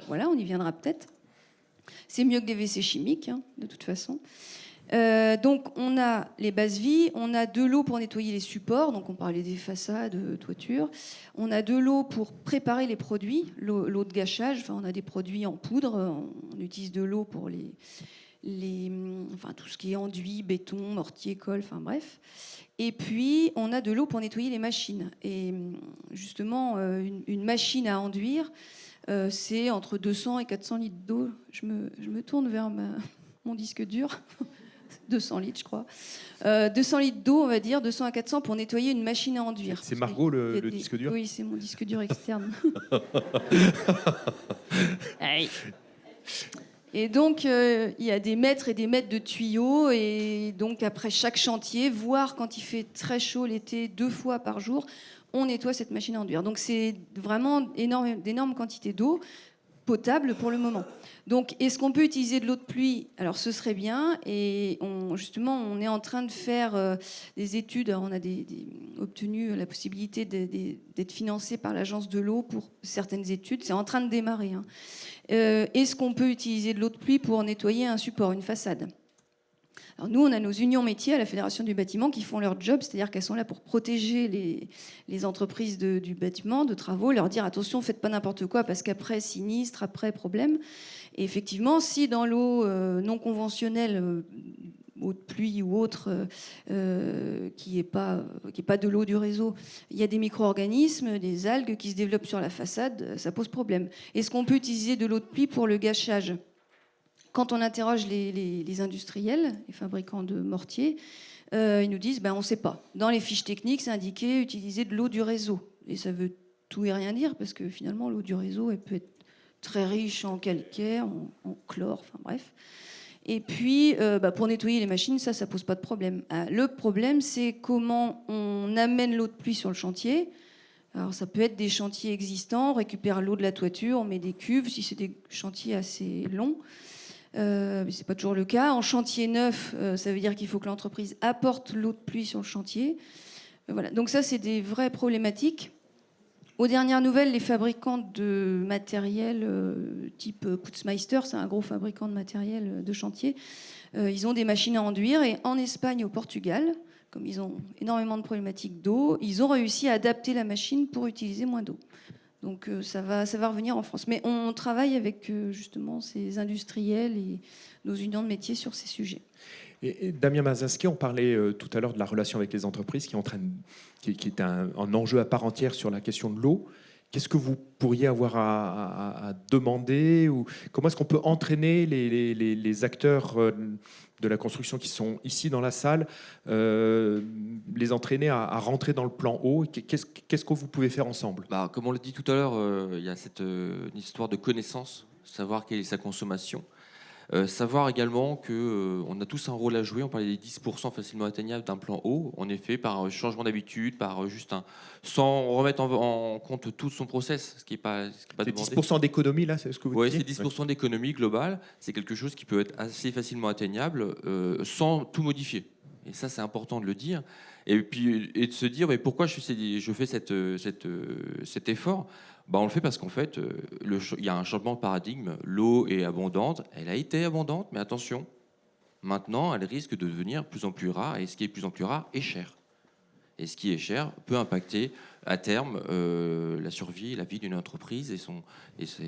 voilà, on y viendra peut-être. C'est mieux que des WC chimiques, de toute façon. Donc, on a les bases vies, on a de l'eau pour nettoyer les supports, donc on parlait des façades, toitures. On a de l'eau pour préparer les produits, l'eau de gâchage. Enfin, on a des produits en poudre. On utilise de l'eau pour tout ce qui est enduit, béton, mortier, colle, enfin bref. Et puis, on a de l'eau pour nettoyer les machines. Et justement, une machine à enduire, c'est entre 200 et 400 litres d'eau. Je me tourne vers mon disque dur. 200 litres, je crois. 200 litres d'eau, on va dire, 200 à 400 pour nettoyer une machine à enduire. C'est Margot, le disque dur? Oui, c'est mon disque dur externe. Et donc, il y a des mètres et des mètres de tuyaux. Et donc, après chaque chantier, voire quand il fait très chaud l'été, 2 fois par jour, on nettoie cette machine à enduire. Donc, c'est vraiment d'énormes quantités d'eau potable pour le moment. Donc, est-ce qu'on peut utiliser de l'eau de pluie? Alors, ce serait bien. Et justement, on est en train de faire des études. Alors, on a obtenu la possibilité d'être financé par l'Agence de l'eau pour certaines études. C'est en train de démarrer. Est-ce qu'on peut utiliser de l'eau de pluie pour nettoyer un support, une façade? Alors nous, on a nos unions métiers à la Fédération du bâtiment qui font leur job, c'est-à-dire qu'elles sont là pour protéger les entreprises du bâtiment, de travaux, leur dire attention, faites pas n'importe quoi parce qu'après sinistre, après problème. Et effectivement, si dans l'eau non conventionnelle, eau de pluie ou autre, qui n'est pas de l'eau du réseau, il y a des micro-organismes, des algues qui se développent sur la façade, ça pose problème. Est-ce qu'on peut utiliser de l'eau de pluie pour le gâchage ? Quand on interroge les industriels, les fabricants de mortiers, ils nous disent on ne sait pas. Dans les fiches techniques, c'est indiqué utiliser de l'eau du réseau. Et ça veut tout et rien dire, parce que finalement, l'eau du réseau, elle peut être très riche en calcaire, en chlore, enfin bref. Et puis, pour nettoyer les machines, ça pose pas de problème. Le problème, c'est comment on amène l'eau de pluie sur le chantier. Alors, ça peut être des chantiers existants, on récupère l'eau de la toiture, on met des cuves, si c'est des chantiers assez longs. Mais c'est pas toujours le cas. En chantier neuf, ça veut dire qu'il faut que l'entreprise apporte l'eau de pluie sur le chantier. Voilà. Donc ça, c'est des vraies problématiques. Aux dernières nouvelles, les fabricants de matériel type Putzmeister, c'est un gros fabricant de matériel de chantier, ils ont des machines à enduire. Et en Espagne et au Portugal, comme ils ont énormément de problématiques d'eau, ils ont réussi à adapter la machine pour utiliser moins d'eau. Donc ça va revenir en France. Mais on travaille avec justement ces industriels et nos unions de métiers sur ces sujets. Et Damien Mazinski, on parlait tout à l'heure de la relation avec les entreprises qui est un enjeu à part entière sur la question de l'eau. Qu'est-ce que vous pourriez avoir à demander, ou comment est-ce qu'on peut entraîner les acteurs de la construction qui sont ici dans la salle, les entraîner à rentrer dans le plan eau? Qu'est-ce que vous pouvez faire ensemble? Comme on l'a dit tout à l'heure, il y a cette histoire de connaissance, savoir quelle est sa consommation. Savoir également qu'on a tous un rôle à jouer. On parlait des 10% facilement atteignables d'un plan eau, en effet, par changement d'habitude, par sans remettre en compte tout son process, ce qui n'est pas demandé. 10% d'économie, là, c'est ce que vous dites? Oui, c'est 10% d'économie globale. C'est quelque chose qui peut être assez facilement atteignable sans tout modifier. Et ça, c'est important de le dire. Et puis, et de se dire, mais pourquoi je fais cet effort? On le fait parce qu'en fait, il y a un changement de paradigme. L'eau est abondante, elle a été abondante, mais attention, maintenant, elle risque de devenir de plus en plus rare, et ce qui est de plus en plus rare est cher. Et ce qui est cher peut impacter à terme la survie, la vie d'une entreprise et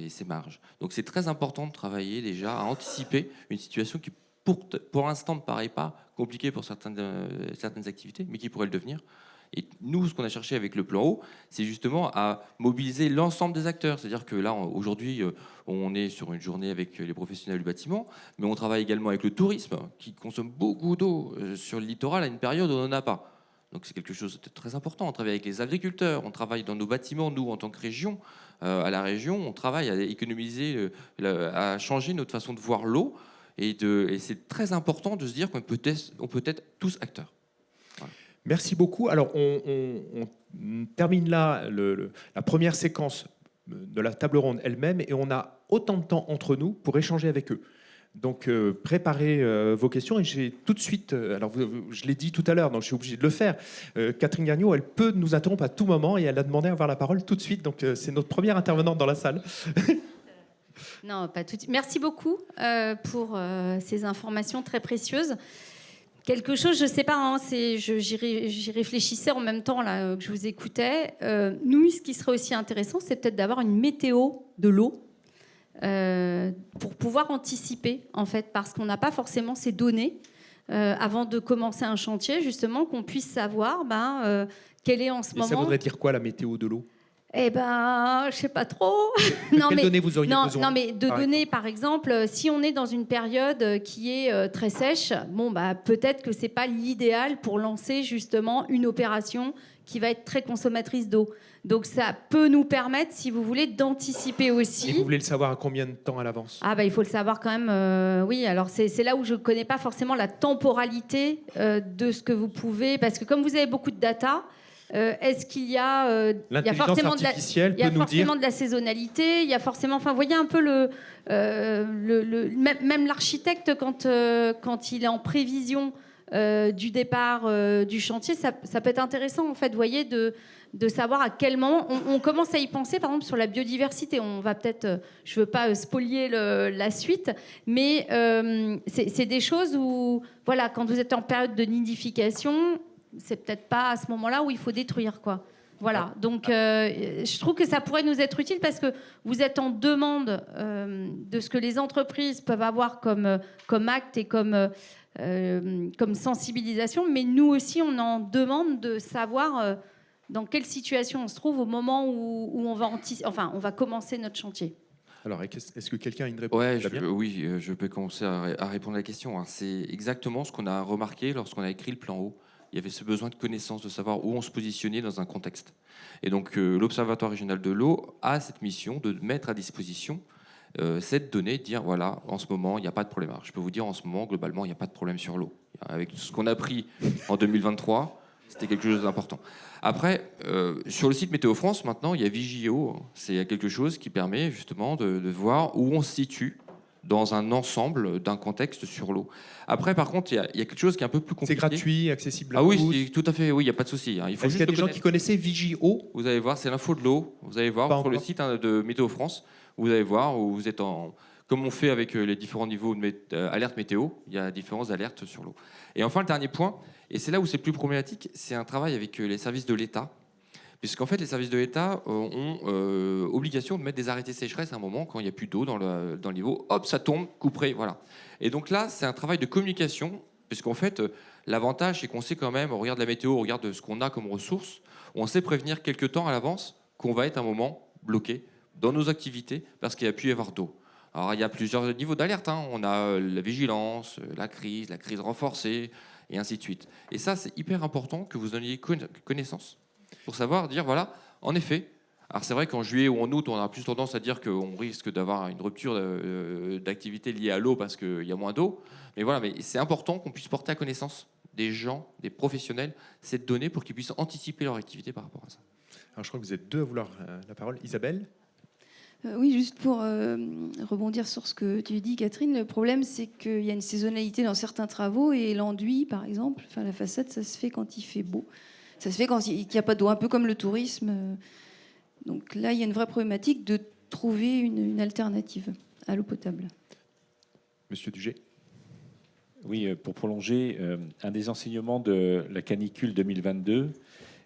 ses marges. Donc c'est très important de travailler déjà à anticiper une situation qui, pour l'instant, ne paraît pas compliquée pour certaines activités, mais qui pourrait le devenir. Et nous, ce qu'on a cherché avec le plan eau, c'est justement à mobiliser l'ensemble des acteurs. C'est-à-dire que là, aujourd'hui, on est sur une journée avec les professionnels du bâtiment, mais on travaille également avec le tourisme, qui consomme beaucoup d'eau sur le littoral à une période où on n'en a pas. Donc c'est quelque chose de très important. On travaille avec les agriculteurs, on travaille dans nos bâtiments, nous, en tant que région. À la région, on travaille à économiser, à changer notre façon de voir l'eau. Et c'est très important de se dire qu'on peut être tous acteurs. Merci beaucoup. Alors, on termine là la première séquence de la table ronde elle-même, et on a autant de temps entre nous pour échanger avec eux. Donc, préparez vos questions, et j'ai tout de suite, alors je l'ai dit tout à l'heure, donc je suis obligé de le faire. Catherine Gagnon, elle peut nous interrompre à tout moment, et elle a demandé à avoir la parole tout de suite. Donc, c'est notre première intervenante dans la salle. Non, pas tout de suite. Merci beaucoup pour ces informations très précieuses. Quelque chose, je ne sais pas, j'y réfléchissais en même temps là, que je vous écoutais. Nous, ce qui serait aussi intéressant, c'est peut-être d'avoir une météo de l'eau pour pouvoir anticiper, en fait, parce qu'on n'a pas forcément ces données avant de commencer un chantier, justement, qu'on puisse savoir quelle est en ce moment. Ça voudrait dire quoi, la météo de l'eau? Eh ben, je sais pas trop. Quelles données vous auriez besoin? Non, mais de données, par exemple, si on est dans une période qui est très sèche, peut-être que c'est pas l'idéal pour lancer justement une opération qui va être très consommatrice d'eau. Donc ça peut nous permettre, si vous voulez, d'anticiper aussi. Et vous voulez le savoir à combien de temps à l'avance? Il faut le savoir quand même. Oui, alors c'est là où je connais pas forcément la temporalité de ce que vous pouvez, parce que comme vous avez beaucoup de data. Est-ce qu'il y a, il y a forcément de la saisonnalité, il y a forcément, vous voyez un peu même l'architecte quand il est en prévision du départ du chantier, ça peut être intéressant en fait, vous voyez, de savoir à quel moment on commence à y penser, par exemple sur la biodiversité. On va peut-être, je veux pas spolier la suite, mais c'est des choses où, voilà, quand vous êtes en période de nidification. C'est peut-être pas à ce moment-là où il faut détruire, quoi. Voilà. Donc, je trouve que ça pourrait nous être utile parce que vous êtes en demande de ce que les entreprises peuvent avoir comme acte et comme comme sensibilisation, mais nous aussi, on en demande de savoir dans quelle situation on se trouve au moment où on va commencer notre chantier. Alors, est-ce que quelqu'un a une réponse? Ouais, Damien oui, je peux commencer à répondre à la question. Hein. C'est exactement ce qu'on a remarqué lorsqu'on a écrit le plan eau. Il y avait ce besoin de connaissance, de savoir où on se positionnait dans un contexte. Et donc, l'Observatoire régional de l'eau a cette mission de mettre à disposition cette donnée, de dire, voilà, en ce moment, il n'y a pas de problème. Alors, je peux vous dire, en ce moment, globalement, il n'y a pas de problème sur l'eau. Avec ce qu'on a pris en 2023, c'était quelque chose d'important. Après, sur le site Météo France, maintenant, il y a Vigio. C'est quelque chose qui permet justement de voir où on se situe dans un ensemble d'un contexte sur l'eau. Après, par contre, il y a quelque chose qui est un peu plus compliqué. C'est gratuit, accessible à Ah oui, tous. tout à fait, oui, il n'y a pas de souci. Hein. Il faut Est-ce qu'il y a juste des gens qui connaissaient Vigio? Vous allez voir, c'est l'info de l'eau. Vous allez voir Pas sur le encore. site de Météo France. Vous allez voir où vous êtes comme on fait avec les différents niveaux d'alerte météo, il y a différentes alertes sur l'eau. Et enfin, le dernier point, et c'est là où c'est le plus problématique, c'est un travail avec les services de l'État. Puisqu'en fait, les services de l'État ont obligation de mettre des arrêtés sécheresse à un moment, quand il n'y a plus d'eau dans le niveau, hop, ça tombe, couperé, voilà. Et donc là, c'est un travail de communication, puisqu'en fait, l'avantage, c'est qu'on sait quand même, on regarde la météo, on regarde ce qu'on a comme ressources, on sait prévenir quelques temps à l'avance qu'on va être un moment bloqué dans nos activités, parce qu'il n'y a pu y avoir d'eau. Alors, il y a plusieurs niveaux d'alerte, hein. On a la vigilance, la crise renforcée, et ainsi de suite. Et ça, c'est hyper important que vous en ayez connaissance, pour savoir, dire, voilà, en effet, alors c'est vrai qu'en juillet ou en août, on a plus tendance à dire qu'on risque d'avoir une rupture d'activité liée à l'eau parce qu'il y a moins d'eau. Mais voilà, mais c'est important qu'on puisse porter à connaissance des gens, des professionnels, cette donnée pour qu'ils puissent anticiper leur activité par rapport à ça. Alors, je crois que vous êtes deux à vouloir la parole. Isabelle? Oui, juste pour rebondir sur ce que tu dis, Catherine, le problème, c'est qu'il y a une saisonnalité dans certains travaux et l'enduit, par exemple, enfin, la façade, ça se fait quand il fait beau. Ça se fait quand il n'y a pas d'eau, un peu comme le tourisme. Donc là, il y a une vraie problématique de trouver une alternative à l'eau potable. Monsieur Dugé? Oui, pour prolonger, un des enseignements de la canicule 2022,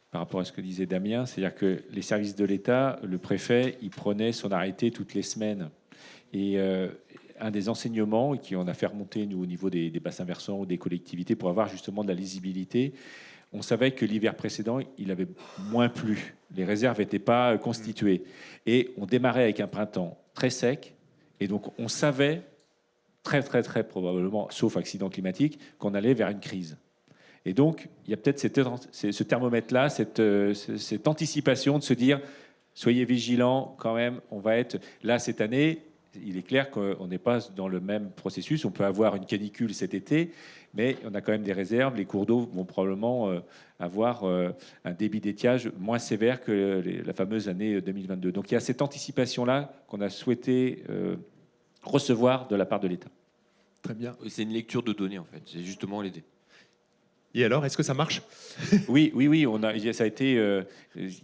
par rapport à ce que disait Damien, c'est-à-dire que les services de l'État, le préfet, il prenait son arrêté toutes les semaines. Et un des enseignements qu'on a fait remonter, nous, au niveau des bassins versants ou des collectivités, pour avoir justement de la lisibilité, on savait que l'hiver précédent, il avait moins plu. Les réserves n'étaient pas constituées. Et on démarrait avec un printemps très sec. Et donc, on savait très, très, très probablement, sauf accident climatique, qu'on allait vers une crise. Et donc, il y a peut-être ce thermomètre-là, cette anticipation de se dire, soyez vigilants quand même, on va être... Là, cette année, il est clair qu'on n'est pas dans le même processus. On peut avoir une canicule cet été, mais on a quand même des réserves. Les cours d'eau vont probablement avoir un débit d'étiage moins sévère que la fameuse année 2022. Donc, il y a cette anticipation-là qu'on a souhaité recevoir de la part de l'État. Très bien. C'est une lecture de données, en fait. C'est justement l'aider. Et alors, est-ce que ça marche? Oui, ça a été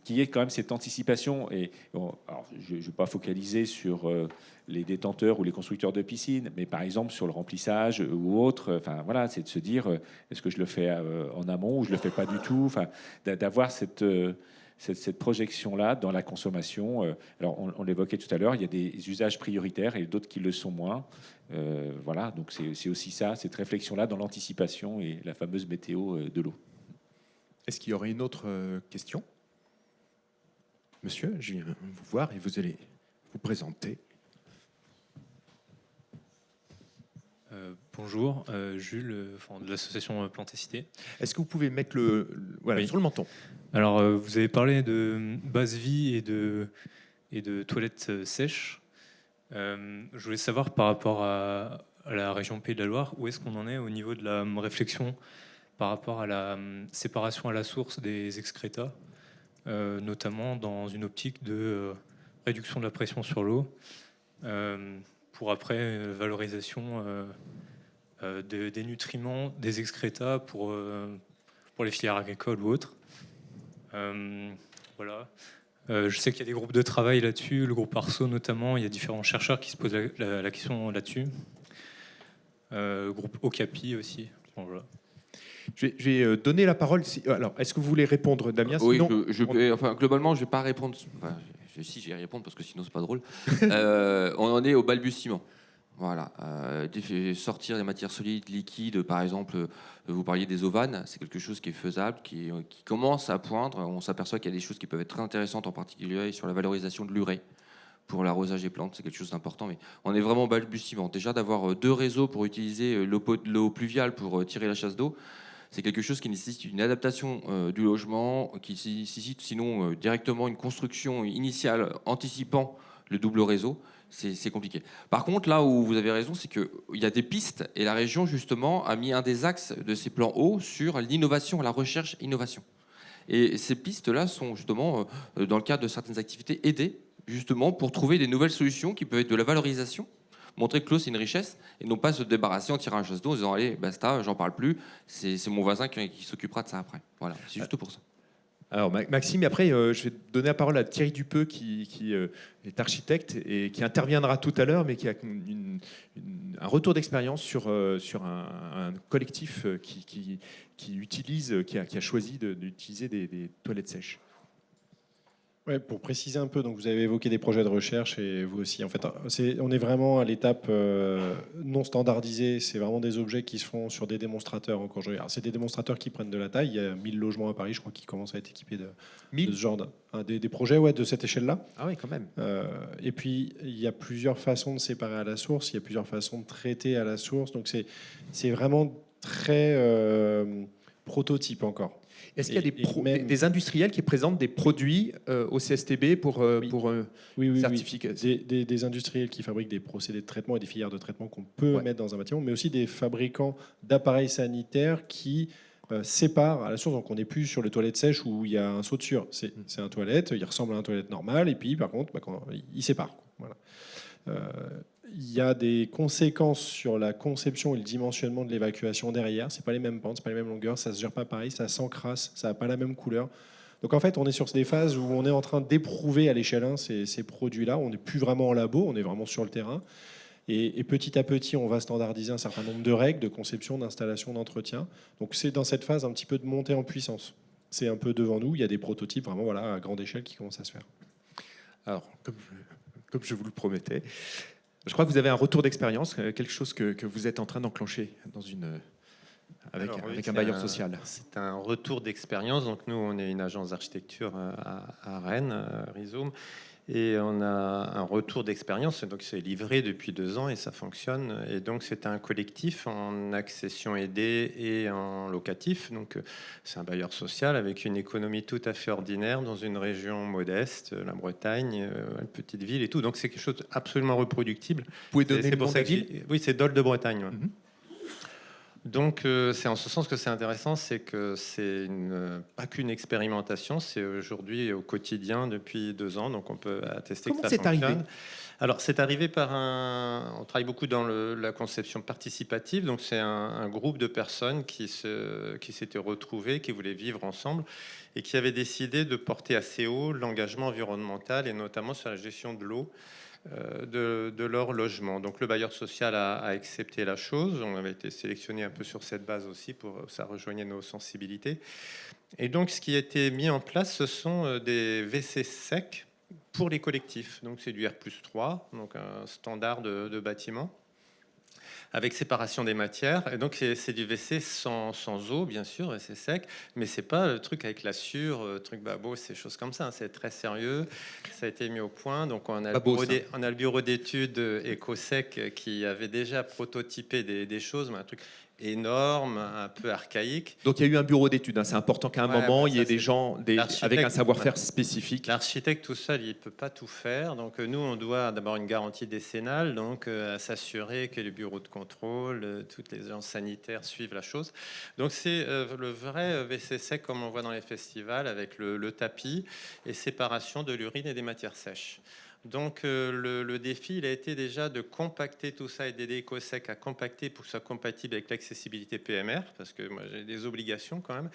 qu'il y ait quand même cette anticipation. Et alors, je ne vais pas focaliser sur les détenteurs ou les constructeurs de piscines, mais par exemple sur le remplissage ou autre. Enfin voilà, c'est de se dire est-ce que je le fais en amont ou je le fais pas du tout. Enfin, d'avoir cette projection-là dans la consommation. Alors, on l'évoquait tout à l'heure, il y a des usages prioritaires et d'autres qui le sont moins. Voilà, donc c'est aussi ça, cette réflexion-là dans l'anticipation et la fameuse météo de l'eau. Est-ce qu'il y aurait une autre question? Monsieur, je viens vous voir et vous allez vous présenter. Bonjour, Jules, de l'association Plantes et Cité. Est-ce que vous pouvez mettre voilà, Oui. sur le menton? Alors, vous avez parlé de base vie et de toilettes sèches. Je voulais savoir par rapport à la région Pays de la Loire, où est-ce qu'on en est au niveau de la réflexion par rapport à la séparation à la source des excrétas, notamment dans une optique de réduction de la pression sur l'eau, pour après valorisation des nutriments, des excrétas pour les filières agricoles ou autres. Voilà. Je sais qu'il y a des groupes de travail là-dessus, le groupe Arceau notamment, il y a différents chercheurs qui se posent la question là-dessus. Groupe Okapi aussi. Bon, voilà. Je vais donner la parole. Alors, est-ce que vous voulez répondre, Damien? Oui, Sinon, enfin, globalement, je ne vais pas répondre. Enfin, si, je vais y répondre parce que sinon, c'est pas drôle. On en est au balbutiement. Voilà, sortir des matières solides, liquides, par exemple, vous parliez des ovanes, c'est quelque chose qui est faisable, qui commence à poindre. On s'aperçoit qu'il y a des choses qui peuvent être très intéressantes, en particulier sur la valorisation de l'urée pour l'arrosage des plantes, c'est quelque chose d'important. Mais on est vraiment balbutiement. Déjà, d'avoir 2 réseaux pour utiliser l'eau pluviale pour tirer la chasse d'eau, c'est quelque chose qui nécessite une adaptation du logement, qui nécessite sinon directement une construction initiale anticipant le double réseau. C'est compliqué. Par contre, là où vous avez raison, c'est qu'il y a des pistes et la région, justement, a mis un des axes de ses plans hauts sur l'innovation, la recherche-innovation. Et ces pistes-là sont justement, dans le cadre de certaines activités, aidées justement pour trouver des nouvelles solutions qui peuvent être de la valorisation, montrer que l'eau c'est une richesse et non pas se débarrasser en tirant un chasse d'eau en disant allez, basta, j'en parle plus, c'est mon voisin qui s'occupera de ça après. Voilà, c'est juste pour ça. Alors Maxime, et après je vais donner la parole à Thierry Dupeux qui est architecte et qui interviendra tout à l'heure, mais qui a un retour d'expérience sur un collectif qui a choisi d'utiliser des toilettes sèches. Ouais, pour préciser un peu, donc vous avez évoqué des projets de recherche et vous aussi. En fait, on est vraiment à l'étape non standardisée. C'est vraiment des objets qui se font sur des démonstrateurs. C'est des démonstrateurs qui prennent de la taille. Il y a 1000 logements à Paris, je crois, qui commencent à être équipés de ce genre des projets de cette échelle-là. Ah oui, quand même. Et puis, il y a plusieurs façons de séparer à la source. Il y a plusieurs façons de traiter à la source. Donc, c'est vraiment très prototype encore. Est-ce qu'il y a des industriels qui présentent des produits au CSTB pour certifier des industriels qui fabriquent des procédés de traitement et des filières de traitement qu'on peut mettre dans un bâtiment, mais aussi des fabricants d'appareils sanitaires qui séparent à la source. Donc on n'est plus sur les toilettes sèches où il y a un saut de sueur. C'est un toilette, il ressemble à un toilette normal, et puis par contre, il sépare. Voilà. Il y a des conséquences sur la conception et le dimensionnement de l'évacuation derrière. C'est pas les mêmes pentes, c'est pas les mêmes longueurs, ça se gère pas pareil, ça s'encrasse, ça n'a pas la même couleur. Donc en fait, on est sur des phases où on est en train d'éprouver à l'échelle 1 ces produits-là. On n'est plus vraiment en labo, on est vraiment sur le terrain. Et petit à petit, on va standardiser un certain nombre de règles de conception, d'installation, d'entretien. Donc c'est dans cette phase un petit peu de montée en puissance. C'est un peu devant nous. Il y a des prototypes vraiment à grande échelle qui commencent à se faire. Alors, comme je vous le promettais, je crois que vous avez un retour d'expérience, quelque chose que vous êtes en train d'enclencher avec un bailleur social. C'est un retour d'expérience. Donc nous, on est une agence d'architecture à Rennes, Rhizome, et on a un retour d'expérience. Donc c'est livré depuis 2 ans et ça fonctionne. Et donc c'est un collectif en accession aidée et en locatif. Donc c'est un bailleur social avec une économie tout à fait ordinaire dans une région modeste, la Bretagne, une petite ville et tout. Donc c'est quelque chose absolument reproductible. Vous pouvez donner le nom de la ville ? Oui, c'est Dol de Bretagne. Ouais. Donc c'est en ce sens que c'est intéressant, c'est que c'est pas qu'une expérimentation, c'est aujourd'hui au quotidien depuis 2 ans, donc on peut attester que ça fonctionne. Comment c'est arrivé ? Alors c'est arrivé on travaille beaucoup dans la conception participative, donc c'est un groupe de personnes qui s'étaient retrouvées, qui voulaient vivre ensemble et qui avaient décidé de porter assez haut l'engagement environnemental et notamment sur la gestion de l'eau. De leur logement. Donc le bailleur social a accepté la chose. On avait été sélectionné un peu sur cette base aussi, ça rejoignait nos sensibilités. Et donc ce qui a été mis en place, ce sont des WC secs pour les collectifs. Donc c'est du R+3, donc un standard de bâtiment, avec séparation des matières. Et donc c'est du WC sans eau, bien sûr, WC sec, mais c'est pas le truc avec la sure, truc babos, ces choses comme ça. Hein. C'est très sérieux. Ça a été mis au point. Donc on a le bureau d'études EcoSec qui avait déjà prototypé des choses, mais un truc énorme, un peu archaïque. Donc il y a eu un bureau d'études. Hein. C'est important qu'à un moment, il y ait des gens avec un savoir-faire spécifique. L'architecte tout seul, il ne peut pas tout faire. Donc nous, on doit d'abord une garantie décennale, donc s'assurer que les bureaux de contrôle, toutes les agences sanitaires suivent la chose. Donc c'est le vrai WC sec comme on voit dans les festivals, avec le tapis et séparation de l'urine et des matières sèches. Donc le défi, il a été déjà de compacter tout ça et d'aider EcoSec à compacter pour que ce soit compatible avec l'accessibilité PMR, parce que moi j'ai des obligations quand même.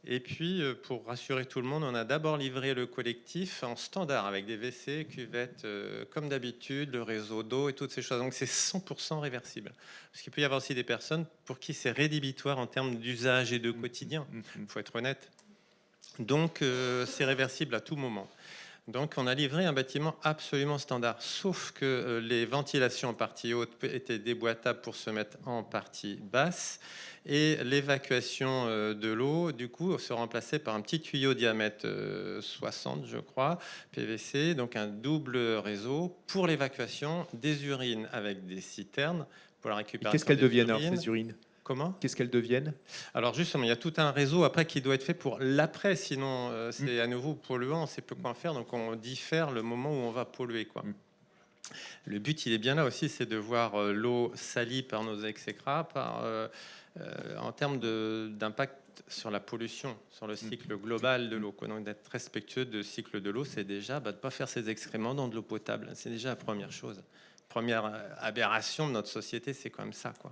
Et puis pour rassurer tout le monde, on a d'abord livré le collectif en standard avec des WC, cuvettes comme d'habitude, le réseau d'eau et toutes ces choses. Donc c'est 100% réversible. Parce qu'il peut y avoir aussi des personnes pour qui c'est rédhibitoire en termes d'usage et de quotidien. Il faut être honnête. Donc c'est réversible à tout moment. Donc on a livré un bâtiment absolument standard, sauf que les ventilations en partie haute étaient déboîtables pour se mettre en partie basse, et l'évacuation de l'eau, du coup, se remplaçait par un petit tuyau diamètre 60, je crois, PVC, donc un double réseau pour l'évacuation des urines avec des citernes pour la récupération. Qu'est-ce qu'elles des deviennent, alors, urines. ces urines? Comment? Qu'est-ce qu'elles deviennent? Alors justement, il y a tout un réseau après qui doit être fait pour l'après, sinon c'est à nouveau polluant, on sait peu quoi en faire, donc on diffère le moment où on va polluer, quoi. Le but, il est bien là aussi, c'est de voir l'eau salie par nos exécrats, en termes d'impact sur la pollution, sur le cycle global de l'eau. Donc d'être respectueux du cycle de l'eau, c'est déjà de ne pas faire ses excréments dans de l'eau potable. C'est déjà la première chose. Première aberration de notre société, c'est quand même ça, quoi.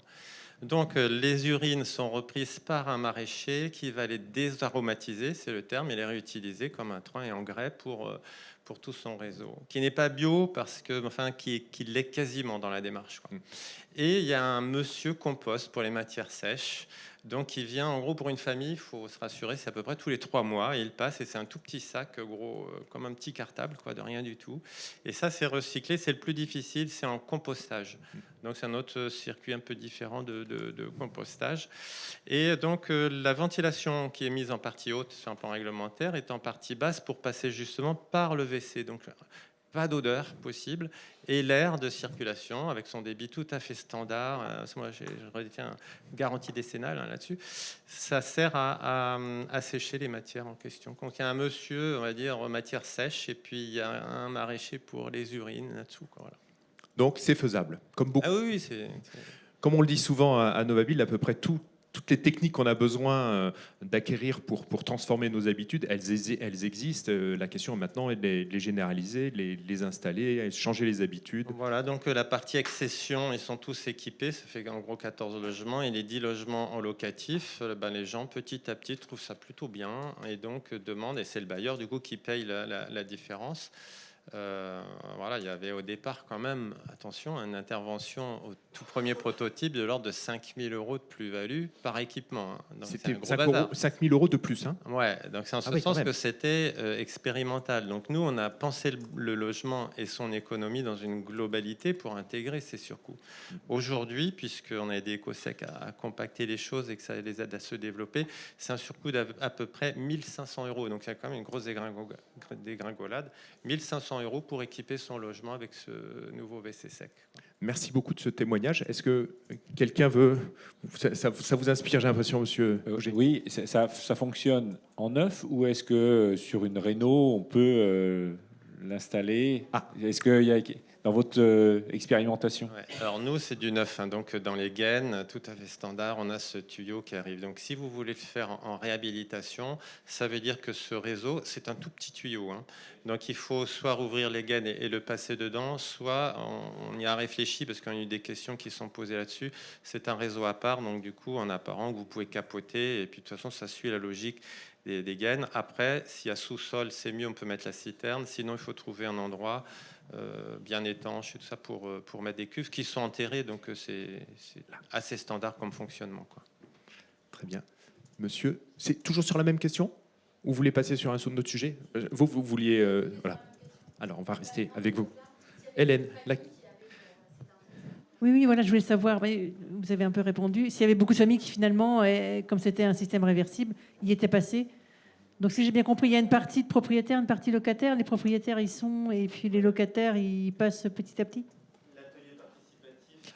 Donc les urines sont reprises par un maraîcher qui va les désaromatiser, c'est le terme, et les réutiliser comme intrant et engrais pour tout son réseau, qui n'est pas bio parce que, enfin, qui l'est quasiment dans la démarche, quoi. Et il y a un monsieur compost pour les matières sèches. Donc, il vient, en gros, pour une famille, il faut se rassurer, c'est à peu près tous les 3 mois. Et il passe, et c'est un tout petit sac, gros, comme un petit cartable, quoi, de rien du tout. Et ça, c'est recyclé. C'est le plus difficile, c'est en compostage. Donc, c'est un autre circuit un peu différent de compostage. Et donc, la ventilation qui est mise en partie haute sur un plan réglementaire est en partie basse pour passer justement par le WC. Donc, pas d'odeur possible, et l'air de circulation avec son débit tout à fait standard. Moi, je retiens une garantie décennale là-dessus. Ça sert à sécher les matières en question. Donc il y a un monsieur, on va dire, matière sèche, et puis il y a un maraîcher pour les urines là-dessous, quoi, voilà. Donc c'est faisable, comme beaucoup. Ah oui, c'est... Comme on le dit souvent à Novaville, à peu près toutes les techniques qu'on a besoin d'acquérir pour transformer nos habitudes, elles existent. La question maintenant est de les généraliser, de les installer, changer les habitudes. Voilà, donc la partie accession, ils sont tous équipés, ça fait en gros 14 logements, et les 10 logements en locatif, les gens petit à petit trouvent ça plutôt bien, et donc demandent, et c'est le bailleur du coup qui paye la différence. Voilà, il y avait au départ quand même, attention, une intervention au tout premier prototype de l'ordre de 5 000 € de plus-value par équipement, hein. C'était 5 000 € de plus, hein. Ouais, donc c'est en ce sens que c'était expérimental. Donc nous, on a pensé le logement et son économie dans une globalité pour intégrer ces surcoûts. Aujourd'hui, puisqu'on a aidé Ecosec à compacter les choses et que ça les aide à se développer, c'est un surcoût d'à peu près 1 500 €. Donc il y a quand même une grosse dégringolade. 1 500 € pour équiper son logement avec ce nouveau WC sec. Merci beaucoup de ce témoignage. Est-ce que quelqu'un veut... Ça vous inspire, j'ai l'impression, monsieur Auger. Oui, ça fonctionne en neuf, ou est-ce que sur une réno, on peut l'installer? Est-ce qu'il y a... Dans votre expérimentation? Ouais. Alors nous, c'est du neuf, hein, donc dans les gaines, tout à fait standard, on a ce tuyau qui arrive. Donc si vous voulez le faire en réhabilitation, ça veut dire que ce réseau, c'est un tout petit tuyau, hein. Donc il faut soit rouvrir les gaines et le passer dedans, soit on y a réfléchi parce qu'il y a eu des questions qui sont posées là-dessus. C'est un réseau à part, donc du coup en apparent vous pouvez capoter, et puis de toute façon ça suit la logique des gaines. Après, s'il y a sous-sol, c'est mieux, on peut mettre la citerne. Sinon, il faut trouver un endroit bien étanche et tout ça pour mettre des cuves qui sont enterrées. Donc c'est assez standard comme fonctionnement, quoi. Très bien. Monsieur, c'est toujours sur la même question ou vous voulez passer sur un autre sujet? Vous vouliez... voilà. Alors, on va rester avec vous. Hélène, Oui, voilà, je voulais savoir, vous avez un peu répondu, s'il y avait beaucoup de familles qui finalement, comme c'était un système réversible, y étaient passées. Donc si j'ai bien compris, il y a une partie de propriétaires, une partie locataire. Les propriétaires y sont, et puis les locataires y passent petit à petit.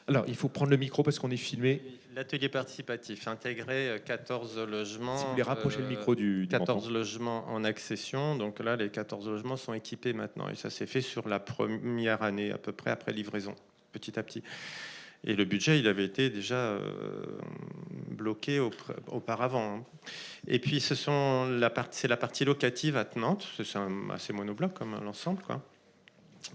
Alors, il faut prendre le micro parce qu'on est filmé. L'atelier participatif intégrait 14 logements. Si vous voulez rapprocher le micro du 14 menton. logements en accession. Donc là, les 14 logements sont équipés maintenant. Et ça s'est fait sur la première année, à peu près après livraison, petit à petit. Et le budget, il avait été déjà bloqué auparavant, hein. Et puis, c'est la partie locative à Nantes. C'est assez monobloc comme l'ensemble, quoi.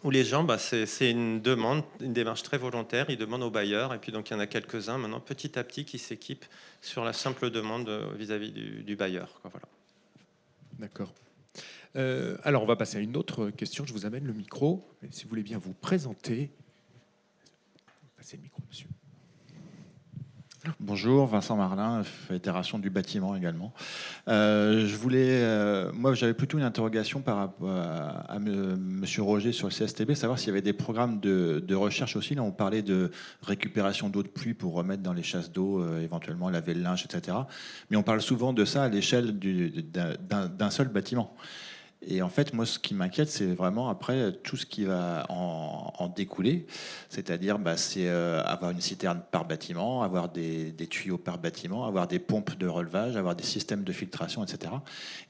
Où les gens, c'est une demande, une démarche très volontaire. Ils demandent aux bailleurs. Et puis, donc, il y en a quelques-uns maintenant, petit à petit, qui s'équipent sur la simple demande vis-à-vis du bailleur, quoi, voilà. D'accord. Alors, on va passer à une autre question. Je vous amène le micro. Si vous voulez bien vous présenter. Passez le micro, monsieur. Bonjour, Vincent Marlin, Fédération du bâtiment également. Moi, j'avais plutôt une interrogation par rapport à Monsieur Roger sur le CSTB, savoir s'il y avait des programmes de recherche aussi. Là, on parlait de récupération d'eau de pluie pour remettre dans les chasses d'eau, éventuellement laver le linge, etc. Mais on parle souvent de ça à l'échelle d'un seul bâtiment. Et en fait, moi, ce qui m'inquiète, c'est vraiment après tout ce qui va en découler. C'est-à-dire, c'est avoir une citerne par bâtiment, avoir des tuyaux par bâtiment, avoir des pompes de relevage, avoir des systèmes de filtration, etc.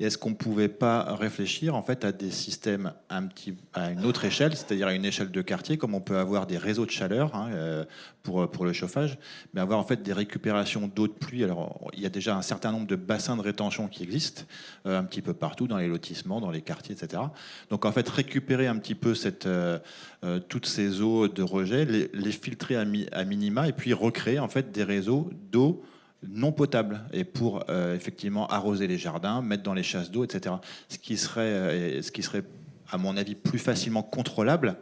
Et est-ce qu'on ne pouvait pas réfléchir en fait à des systèmes à une autre échelle, c'est-à-dire à une échelle de quartier, comme on peut avoir des réseaux de chaleur pour le chauffage, mais avoir en fait des récupérations d'eau de pluie. Alors, il y a déjà un certain nombre de bassins de rétention qui existent un petit peu partout dans les lotissements, dans les quartiers, etc. Donc en fait, récupérer un petit peu toutes ces eaux de rejet, les filtrer à minima, et puis recréer en fait des réseaux d'eau non potable, et pour effectivement arroser les jardins, mettre dans les chasses d'eau, etc. Ce qui serait à mon avis plus facilement contrôlable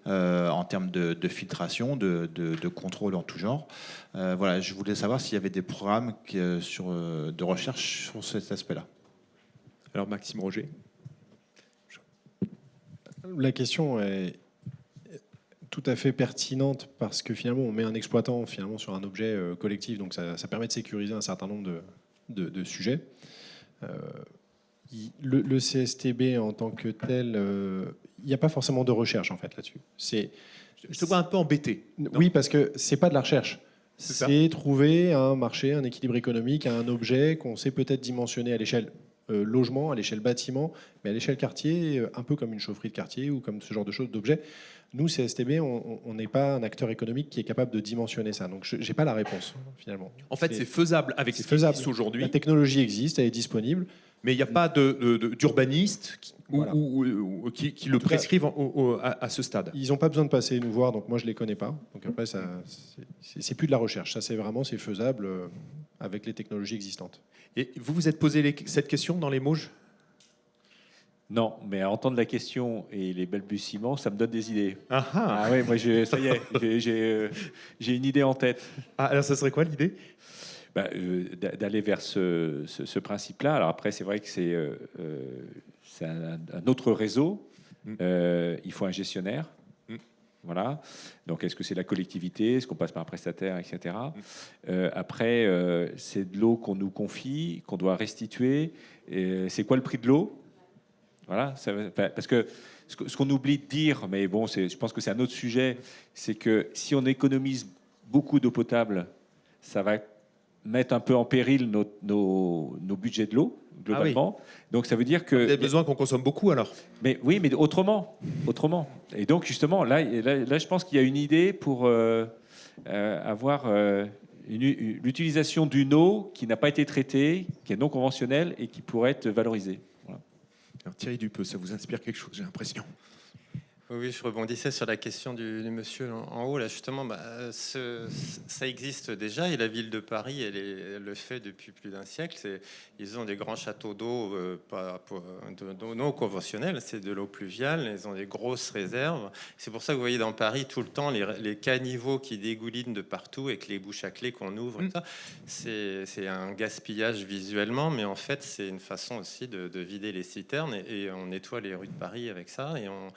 en termes de filtration, de contrôle en tout genre. Voilà, je voulais savoir s'il y avait des programmes de recherche sur cet aspect-là. Alors Maxime Roger. La question est tout à fait pertinente parce que finalement on met un exploitant sur un objet collectif, donc ça permet de sécuriser un certain nombre de sujets. Le CSTB en tant que tel, il n'y a pas forcément de recherche en fait là-dessus. Je te vois un peu embêté. Oui, parce que c'est pas de la recherche. C'est trouver un marché, un équilibre économique à un objet qu'on sait peut-être dimensionner à l'échelle logement, à l'échelle bâtiment, mais à l'échelle quartier, un peu comme une chaufferie de quartier ou comme ce genre de choses, d'objets. Nous, CSTB, on n'est pas un acteur économique qui est capable de dimensionner ça. Donc, je n'ai pas la réponse, finalement. En fait, c'est faisable avec ce qui existe aujourd'hui. La technologie existe, elle est disponible. Mais il n'y a pas d'urbaniste qui le prescrivent à ce stade. Ils n'ont pas besoin de passer nous voir, donc moi, je ne les connais pas. Donc après, c'est plus de la recherche. Ça, c'est faisable avec les technologies existantes. Et vous vous êtes posé cette question dans les Mauges ? Non, mais à entendre la question et les balbutiements, ça me donne des idées. Ah oui, moi, ça y est, j'ai une idée en tête. Ah, alors ça serait quoi l'idée ? D'aller vers ce principe-là. Alors après, c'est vrai que c'est un autre réseau. Il faut un gestionnaire. Voilà. Donc, est-ce que c'est la collectivité? Est-ce qu'on passe par un prestataire, etc. Après, c'est de l'eau qu'on nous confie, qu'on doit restituer. C'est quoi le prix de l'eau? Voilà. Parce que ce qu'on oublie de dire, mais bon, je pense que c'est un autre sujet, c'est que si on économise beaucoup d'eau potable, ça va mettre un peu en péril nos budgets de l'eau, globalement. Ah oui. Donc ça veut dire que... Vous avez besoin qu'on consomme beaucoup alors. Mais oui, mais autrement. Et donc justement, là je pense qu'il y a une idée pour avoir l'utilisation d'une eau qui n'a pas été traitée, qui est non conventionnelle et qui pourrait être valorisée. Voilà. Alors, Thierry Dupeux, ça vous inspire quelque chose, j'ai l'impression. Oui, je rebondissais sur la question du monsieur en haut. Là, justement, ça existe déjà et la ville de Paris, elle le fait depuis plus d'un siècle. Ils ont des grands châteaux d'eau, d'eau non conventionnelle, c'est de l'eau pluviale. Ils ont des grosses réserves. C'est pour ça que vous voyez dans Paris tout le temps les caniveaux qui dégoulinent de partout avec les bouches à clé qu'on ouvre. C'est un gaspillage visuellement, mais en fait, c'est une façon aussi de vider les citernes et on nettoie les rues de Paris avec ça et on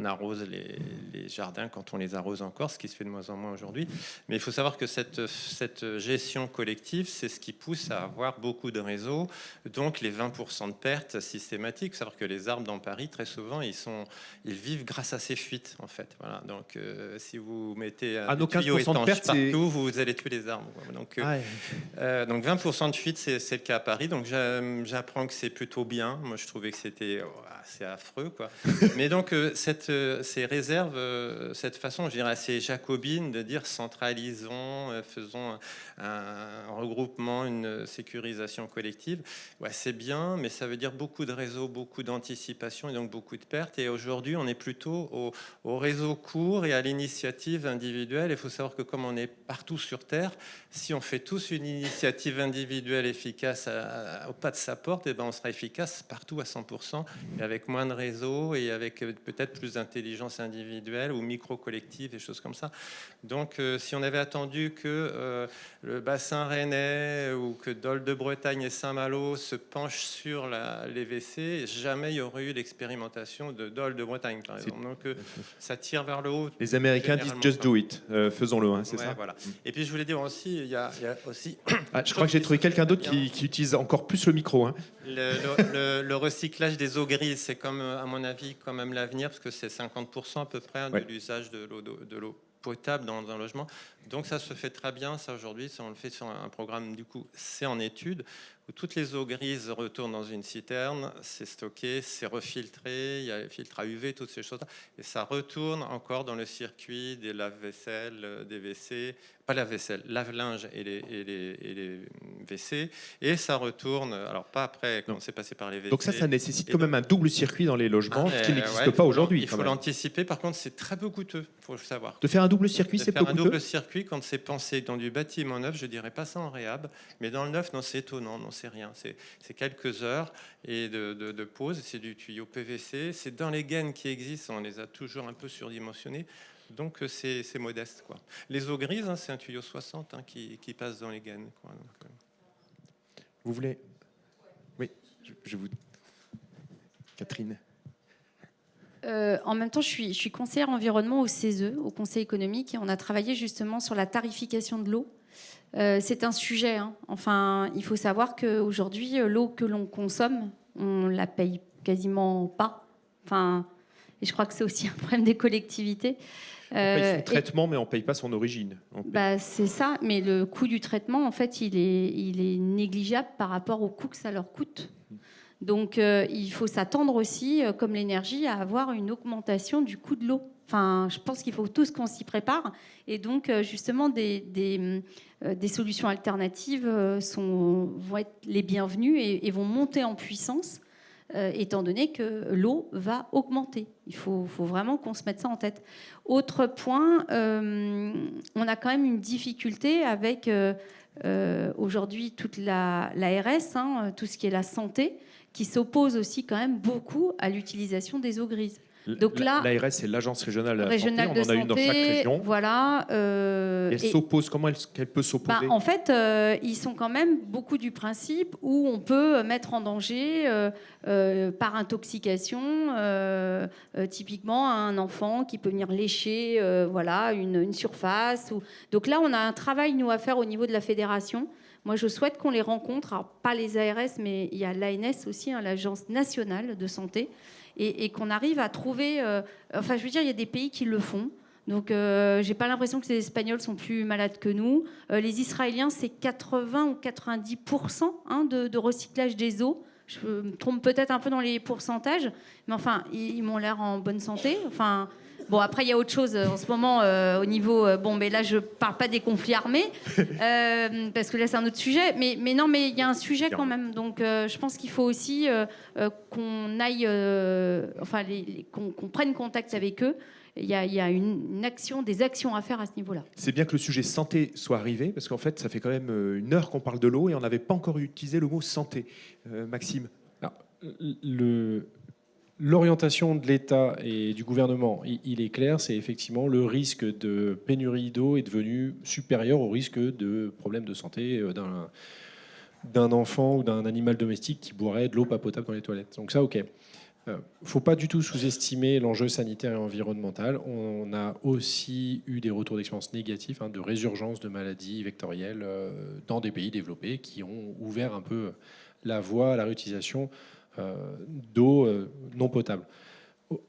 arrose les jardins quand on les arrose encore, ce qui se fait de moins en moins aujourd'hui. Mais il faut savoir que cette gestion collective, c'est ce qui pousse à avoir beaucoup de réseaux, donc les 20% de pertes systématiques. Il faut savoir que les arbres dans Paris, très souvent, ils vivent grâce à ces fuites, en fait. Voilà. Donc, si vous mettez un tuyau étanche partout, vous allez tuer les arbres. Donc, donc 20% de fuite, c'est le cas à Paris. Donc, j'apprends que c'est plutôt bien. Moi, je trouvais que c'était assez affreux, quoi. Mais donc, ces réserves, cette façon, je dirais, assez jacobine de dire centralisons, faisons un regroupement, une sécurisation collective. Ouais, c'est bien, mais ça veut dire beaucoup de réseaux, beaucoup d'anticipation et donc beaucoup de pertes. Et aujourd'hui, on est plutôt au réseau court et à l'initiative individuelle. Il faut savoir que comme on est partout sur Terre, si on fait tous une initiative individuelle efficace au pas de sa porte, et ben on sera efficace partout à 100%, et avec moins de réseaux et avec peut-être plus d'intelligence individuelle ou micro-collective, des choses comme ça. Donc, si on avait attendu que le bassin rennais ou que Dol de Bretagne et Saint-Malo se penchent sur les WC, jamais il y aurait eu l'expérimentation de Dol de Bretagne, par exemple. Donc, ça tire vers le haut. Les Américains disent just do it, faisons-le, hein, c'est ça. Voilà. Et puis je voulais dire aussi, il y a aussi. Je crois que j'ai trouvé quelqu'un d'autre qui utilise encore plus le micro. Hein. Le recyclage des eaux grises, c'est comme, à mon avis, quand même l'avenir, parce que c'est 50% à peu près de l'usage de l'eau potable dans un logement. Donc ça se fait très bien, ça aujourd'hui, on le fait sur un programme, du coup, c'est en étude, où toutes les eaux grises retournent dans une citerne, c'est stocké, c'est refiltré, il y a les filtres à UV, toutes ces choses-là, et ça retourne encore dans le circuit des lave-vaisselle, des WC, pas lave-vaisselle, lave-linge et les WC, et ça retourne, alors pas après, quand c'est passé par les WC. Donc ça nécessite quand même un double circuit dans les logements, ce qui n'existe pas aujourd'hui. Il faut l'anticiper, par contre, c'est très peu coûteux, il faut le savoir. De faire un double circuit, c'est peu coûteux. Un double circuit, quand c'est pensé dans du bâtiment neuf, je dirais pas ça en réhab, mais dans le neuf, non, c'est étonnant, non, c'est rien. C'est quelques heures et de pause, c'est du tuyau PVC, c'est dans les gaines qui existent, on les a toujours un peu surdimensionnés, donc c'est modeste, quoi. Les eaux grises, hein, c'est un tuyau 60 qui passe dans les gaines, quoi. Donc, Vous voulez... Oui, je vous... Catherine. En même temps, je suis conseillère environnement au CESE, au Conseil économique, et on a travaillé justement sur la tarification de l'eau. C'est un sujet. Hein. Enfin, il faut savoir qu'aujourd'hui, l'eau que l'on consomme, on la paye quasiment pas. Enfin, et je crois que c'est aussi un problème des collectivités. On paye son traitement, mais on ne paye pas son origine. C'est ça, mais le coût du traitement, en fait, il est négligeable par rapport au coût que ça leur coûte. Donc, il faut s'attendre aussi, comme l'énergie, à avoir une augmentation du coût de l'eau. Enfin, je pense qu'il faut tous qu'on s'y prépare. Et donc, justement, des solutions alternatives vont être les bienvenues et vont monter en puissance, étant donné que l'eau va augmenter. Il faut vraiment qu'on se mette ça en tête. Autre point, on a quand même une difficulté avec aujourd'hui toute l'ARS, hein, tout ce qui est la santé, qui s'oppose aussi quand même beaucoup à l'utilisation des eaux grises. Donc là, l'ARS, c'est l'agence régionale de la santé. Régionale On de en a une dans chaque santé, région. voilà. Elle s'oppose. Comment elle peut s'opposer? En fait, ils sont quand même beaucoup du principe où on peut mettre en danger par intoxication, typiquement un enfant qui peut venir lécher voilà, une surface. Donc là, on a un travail, nous, à faire au niveau de la fédération. Moi, je souhaite qu'on les rencontre. Alors, pas les ARS, mais il y a l'ANS aussi, hein, l'Agence nationale de santé, et qu'on arrive à trouver... enfin, je veux dire, il y a des pays qui le font. Donc, j'ai pas l'impression que les Espagnols sont plus malades que nous. Les Israéliens, c'est 80 ou 90% hein, de recyclage des eaux. Je me trompe peut-être un peu dans les pourcentages, mais enfin, ils m'ont l'air en bonne santé. Enfin... Bon, après, il y a autre chose en ce moment au niveau... bon, mais là, je ne parle pas des conflits armés, parce que là, c'est un autre sujet. Mais non, mais il y a un sujet quand même. Donc, je pense qu'il faut aussi qu'on aille... enfin, qu'on prenne contact avec eux. Il y a des actions à faire à ce niveau-là. C'est bien que le sujet santé soit arrivé, parce qu'en fait, ça fait quand même une heure qu'on parle de l'eau et on n'avait pas encore utilisé le mot santé. Maxime. Alors, l'orientation de l'État et du gouvernement, il est clair, c'est effectivement le risque de pénurie d'eau est devenu supérieur au risque de problèmes de santé d'un enfant ou d'un animal domestique qui boirait de l'eau pas potable dans les toilettes. Donc ça, ok. Faut pas du tout sous-estimer l'enjeu sanitaire et environnemental. On a aussi eu des retours d'expérience négatifs, hein, de résurgence de maladies vectorielles dans des pays développés qui ont ouvert un peu la voie à la réutilisation d'eau non potable.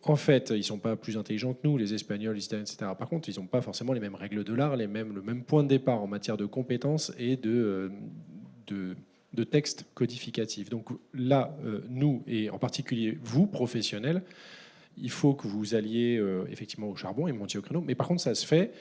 En fait, ils ne sont pas plus intelligents que nous, les Espagnols, les Italiens, etc. Par contre, ils n'ont pas forcément les mêmes règles de l'art, le même point de départ en matière de compétences et de textes codificatifs. Donc là, nous, et en particulier vous, professionnels, il faut que vous alliez effectivement au charbon et montiez au créneau. Mais par contre, ça se fait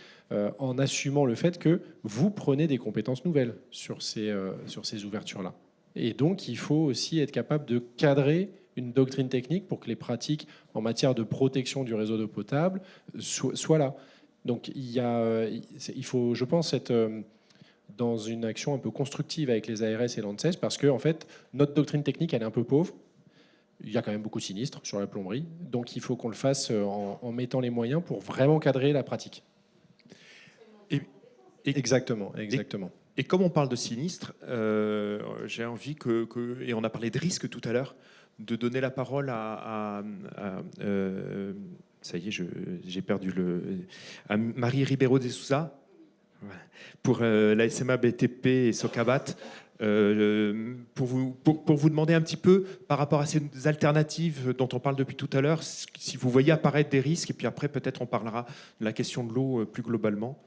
en assumant le fait que vous prenez des compétences nouvelles sur ces ouvertures-là. Et donc, il faut aussi être capable de cadrer une doctrine technique pour que les pratiques en matière de protection du réseau d'eau potable soient là. Donc, il faut, je pense, être dans une action un peu constructive avec les ARS et l'ANSES parce que, en fait, notre doctrine technique, elle est un peu pauvre. il y a quand même beaucoup de sinistres sur la plomberie. Donc il faut qu'on le fasse en mettant les moyens pour vraiment cadrer la pratique. Exactement. Et comme on parle de sinistre, j'ai envie et on a parlé de risque tout à l'heure, de donner la parole ça y est, j'ai perdu à Marie Ribeiro de Souza, pour la SMA BTP et Socabat, pour vous demander un petit peu, par rapport à ces alternatives dont on parle depuis tout à l'heure, si vous voyez apparaître des risques, et puis après peut-être on parlera de la question de l'eau plus globalement.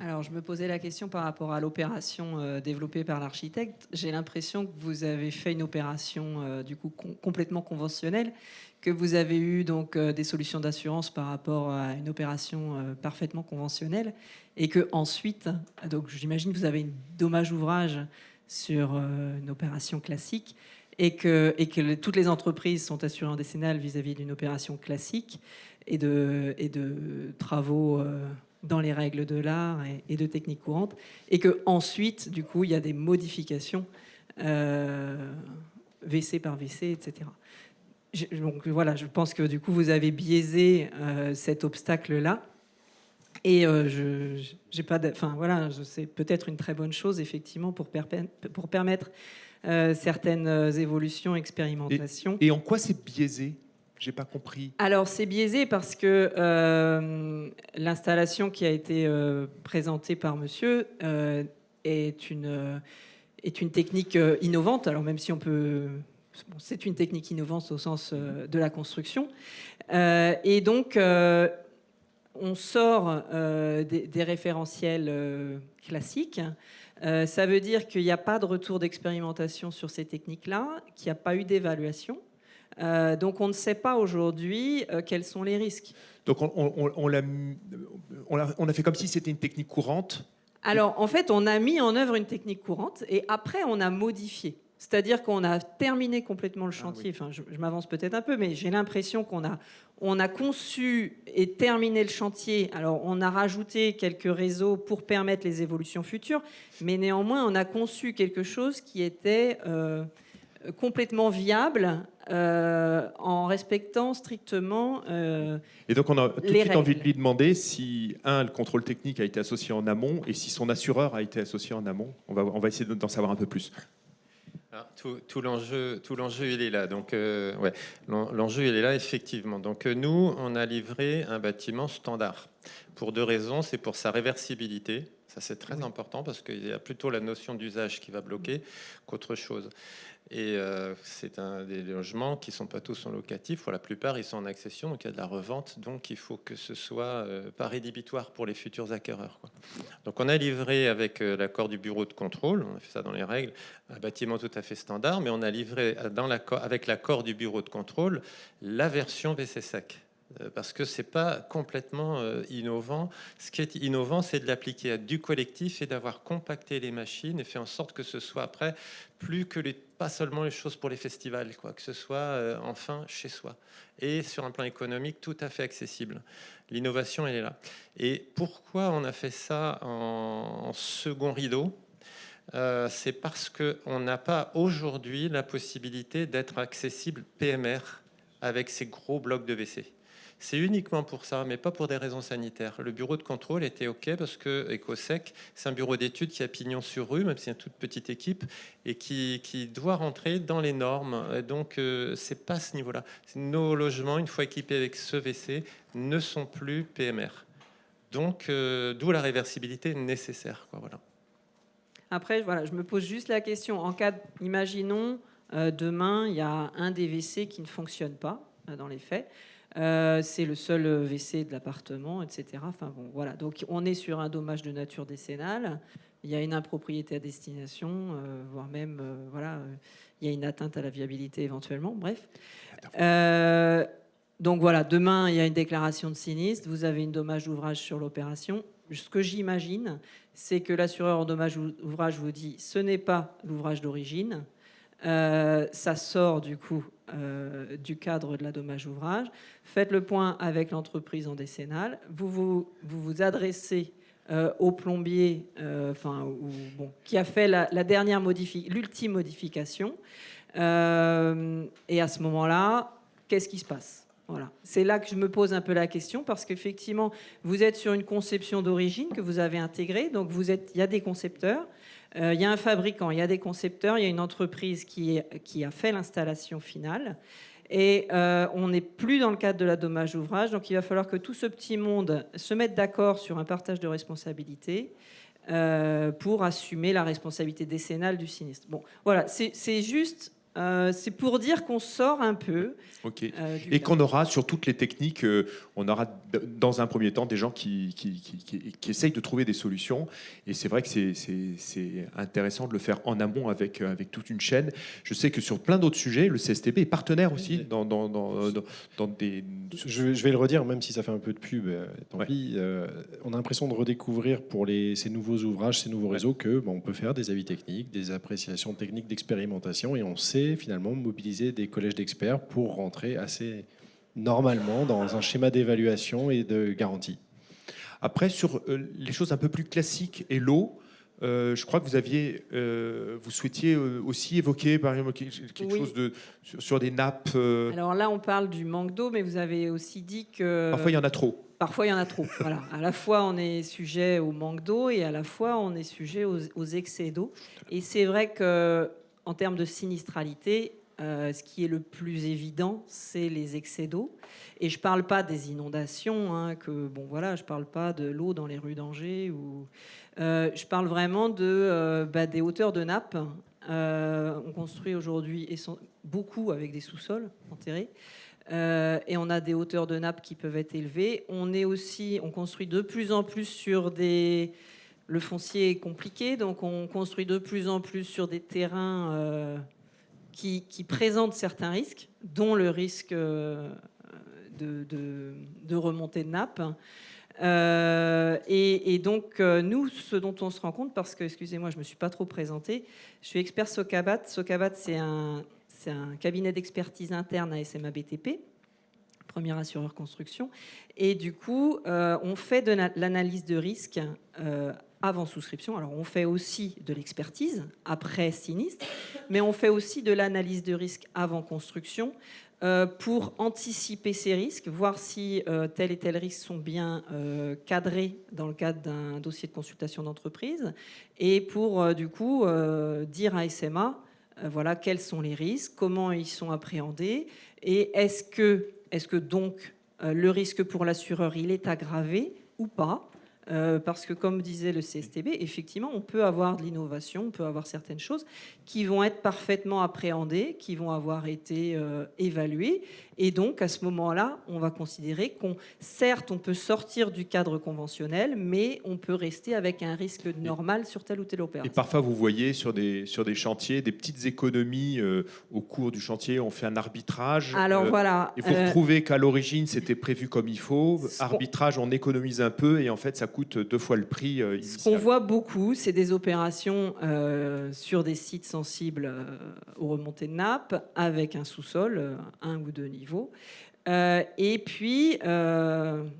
Alors, je me posais la question par rapport à l'opération développée par l'architecte. J'ai l'impression que vous avez fait une opération du coup complètement conventionnelle, que vous avez eu donc des solutions d'assurance par rapport à une opération parfaitement conventionnelle, et que ensuite, donc j'imagine que vous avez un dommage ouvrage sur une opération classique, et que toutes les entreprises sont assurées en décennale vis-à-vis d'une opération classique et de travaux dans les règles de l'art et de techniques courantes, et que ensuite, du coup, il y a des modifications WC par WC, etc. Donc voilà, je pense que du coup, vous avez biaisé cet obstacle-là, et j'ai pas, enfin voilà, c'est peut-être une très bonne chose effectivement pour permettre certaines évolutions, expérimentations. Et en quoi c'est biaisé ? J'ai pas compris. Alors c'est biaisé parce que l'installation qui a été présentée par monsieur est une technique innovante. Alors même si on peut... Bon, c'est une technique innovante au sens de la construction. Et donc on sort des référentiels classiques. Ça veut dire qu'il n'y a pas de retour d'expérimentation sur ces techniques-là, qu'il n'y a pas eu d'évaluation. Donc on ne sait pas aujourd'hui quels sont les risques. Donc on a fait comme si c'était une technique courante. Alors en fait on a mis en œuvre une technique courante et après on a modifié. C'est-à-dire qu'on a terminé complètement le chantier. Enfin, je m'avance peut-être un peu, mais j'ai l'impression qu'on a conçu et terminé le chantier. Alors on a rajouté quelques réseaux pour permettre les évolutions futures, mais néanmoins on a conçu quelque chose qui était complètement viable en respectant strictement et donc on a tout de les suite envie de règles. lui demander si le contrôle technique a été associé en amont et si son assureur a été associé en amont. On va essayer d'en savoir un peu plus. Alors, tout l'enjeu il est là. Donc l'enjeu il est là effectivement. Donc nous on a livré un bâtiment standard pour deux raisons. C'est pour sa réversibilité. Ça, c'est très important parce qu'il y a plutôt la notion d'usage qui va bloquer qu'autre chose. Et c'est un des logements qui ne sont pas tous en locatif. Pour la plupart, ils sont en accession, donc il y a de la revente. Donc il faut que ce soit pas rédhibitoire pour les futurs acquéreurs, quoi. Donc on a livré avec l'accord du bureau de contrôle, on a fait ça dans les règles, un bâtiment tout à fait standard, mais on a livré avec l'accord du bureau de contrôle la version WC sec. Parce que c'est pas complètement innovant. Ce qui est innovant, c'est de l'appliquer à du collectif et d'avoir compacté les machines et fait en sorte que ce soit après pas seulement les choses pour les festivals, quoi, que ce soit enfin chez soi et sur un plan économique tout à fait accessible. L'innovation, elle est là. Et pourquoi on a fait ça en second rideau ? C'est parce qu'on n'a pas aujourd'hui la possibilité d'être accessible PMR avec ces gros blocs de WC. C'est uniquement pour ça, mais pas pour des raisons sanitaires. Le bureau de contrôle était OK parce que EcoSec, c'est un bureau d'études qui a pignon sur rue, même si c'est une toute petite équipe, et qui doit rentrer dans les normes. Et donc, c'est pas ce niveau-là. Nos logements, une fois équipés avec ce WC, ne sont plus PMR. Donc, d'où la réversibilité nécessaire, quoi, voilà. Après, voilà, je me pose juste la question. En cas, imaginons, demain, il y a un des WC qui ne fonctionne pas, dans les faits. C'est le seul WC de l'appartement, etc. Enfin bon, voilà. Donc on est sur un dommage de nature décennale. Il y a une impropriété à destination, voire même, il y a une atteinte à la viabilité éventuellement. Bref. Donc voilà, demain il y a une déclaration de sinistre. Vous avez une dommage d'ouvrage sur l'opération. Ce que j'imagine, c'est que l'assureur en dommage d'ouvrage vous dit ce n'est pas l'ouvrage d'origine. Ça sort du coup du cadre de la dommage ouvrage. Faites le point avec l'entreprise en décennale. Vous vous adressez au plombier qui a fait l'ultime modification. Et à ce moment-là, qu'est-ce qui se passe? Voilà. C'est là que je me pose un peu la question, parce qu'effectivement, vous êtes sur une conception d'origine que vous avez intégrée. Donc, il y a des concepteurs, il y a un fabricant, il y a des concepteurs, il y a une entreprise qui a fait l'installation finale. Et on n'est plus dans le cadre de la dommage ouvrage. Donc, il va falloir que tout ce petit monde se mette d'accord sur un partage de responsabilités pour assumer la responsabilité décennale du sinistre. Bon, voilà, c'est juste... c'est pour dire qu'on sort un peu. Okay. Et qu'on aura sur toutes les techniques, on aura dans un premier temps des gens qui essayent de trouver des solutions. Et c'est vrai que c'est intéressant de le faire en amont avec toute une chaîne. Je sais que sur plein d'autres sujets, le CSTB est partenaire aussi dans des... Je vais le redire, même si ça fait un peu de pub, tant pis. On a l'impression de redécouvrir pour ces nouveaux ouvrages, ces nouveaux réseaux, que on peut faire des avis techniques, des appréciations techniques d'expérimentation, et on sait finalement mobiliser des collèges d'experts pour rentrer assez normalement dans un schéma d'évaluation et de garantie. Après, sur les choses un peu plus classiques et l'eau, je crois que vous souhaitiez aussi évoquer par exemple quelque chose sur des nappes. Alors là, on parle du manque d'eau, mais vous avez aussi dit que... Parfois, il y en a trop. Parfois, il y en a trop. Voilà. À la fois, on est sujet au manque d'eau et à la fois, on est sujet aux excès d'eau. Et c'est vrai qu'en termes de sinistralité, ce qui est le plus évident, c'est les excès d'eau. Et je ne parle pas des inondations, je ne parle pas de l'eau dans les rues d'Angers. Je parle vraiment des hauteurs de nappes. On construit aujourd'hui beaucoup avec des sous-sols enterrés. Et on a des hauteurs de nappes qui peuvent être élevées. On construit de plus en plus sur des... Le foncier est compliqué, donc on construit de plus en plus sur des terrains qui présentent certains risques, dont le risque de remontée de nappe. Et donc, nous, ce dont on se rend compte, parce que, excusez-moi, je ne me suis pas trop présentée, je suis expert Socabat. Socabat, c'est un cabinet d'expertise interne à SMA BTP, premier assureur construction. Et du coup, on fait de l'analyse de risque avant souscription. Alors, on fait aussi de l'expertise après sinistre, mais on fait aussi de l'analyse de risque avant construction pour anticiper ces risques, voir si tel et tel risque sont bien cadrés dans le cadre d'un dossier de consultation d'entreprise, et pour du coup dire à SMA voilà quels sont les risques, comment ils sont appréhendés, et est-ce que donc le risque pour l'assureur il est aggravé ou pas. Parce que, comme disait le CSTB, effectivement, on peut avoir de l'innovation, on peut avoir certaines choses qui vont être parfaitement appréhendées, qui vont avoir été évaluées. Et donc, à ce moment-là, on va considérer certes, on peut sortir du cadre conventionnel, mais on peut rester avec un risque normal sur telle ou telle opération. Et parfois, vous voyez sur des chantiers des petites économies au cours du chantier. On fait un arbitrage. Alors voilà. Il faut retrouver qu'à l'origine, c'était prévu comme il faut. Arbitrage, on économise un peu et en fait, ça coûte 2 fois le prix initial. Ce qu'on voit beaucoup, c'est des opérations sur des sites sensibles aux remontées de nappe, avec un sous-sol, 1 ou 2 niveaux. Et puis,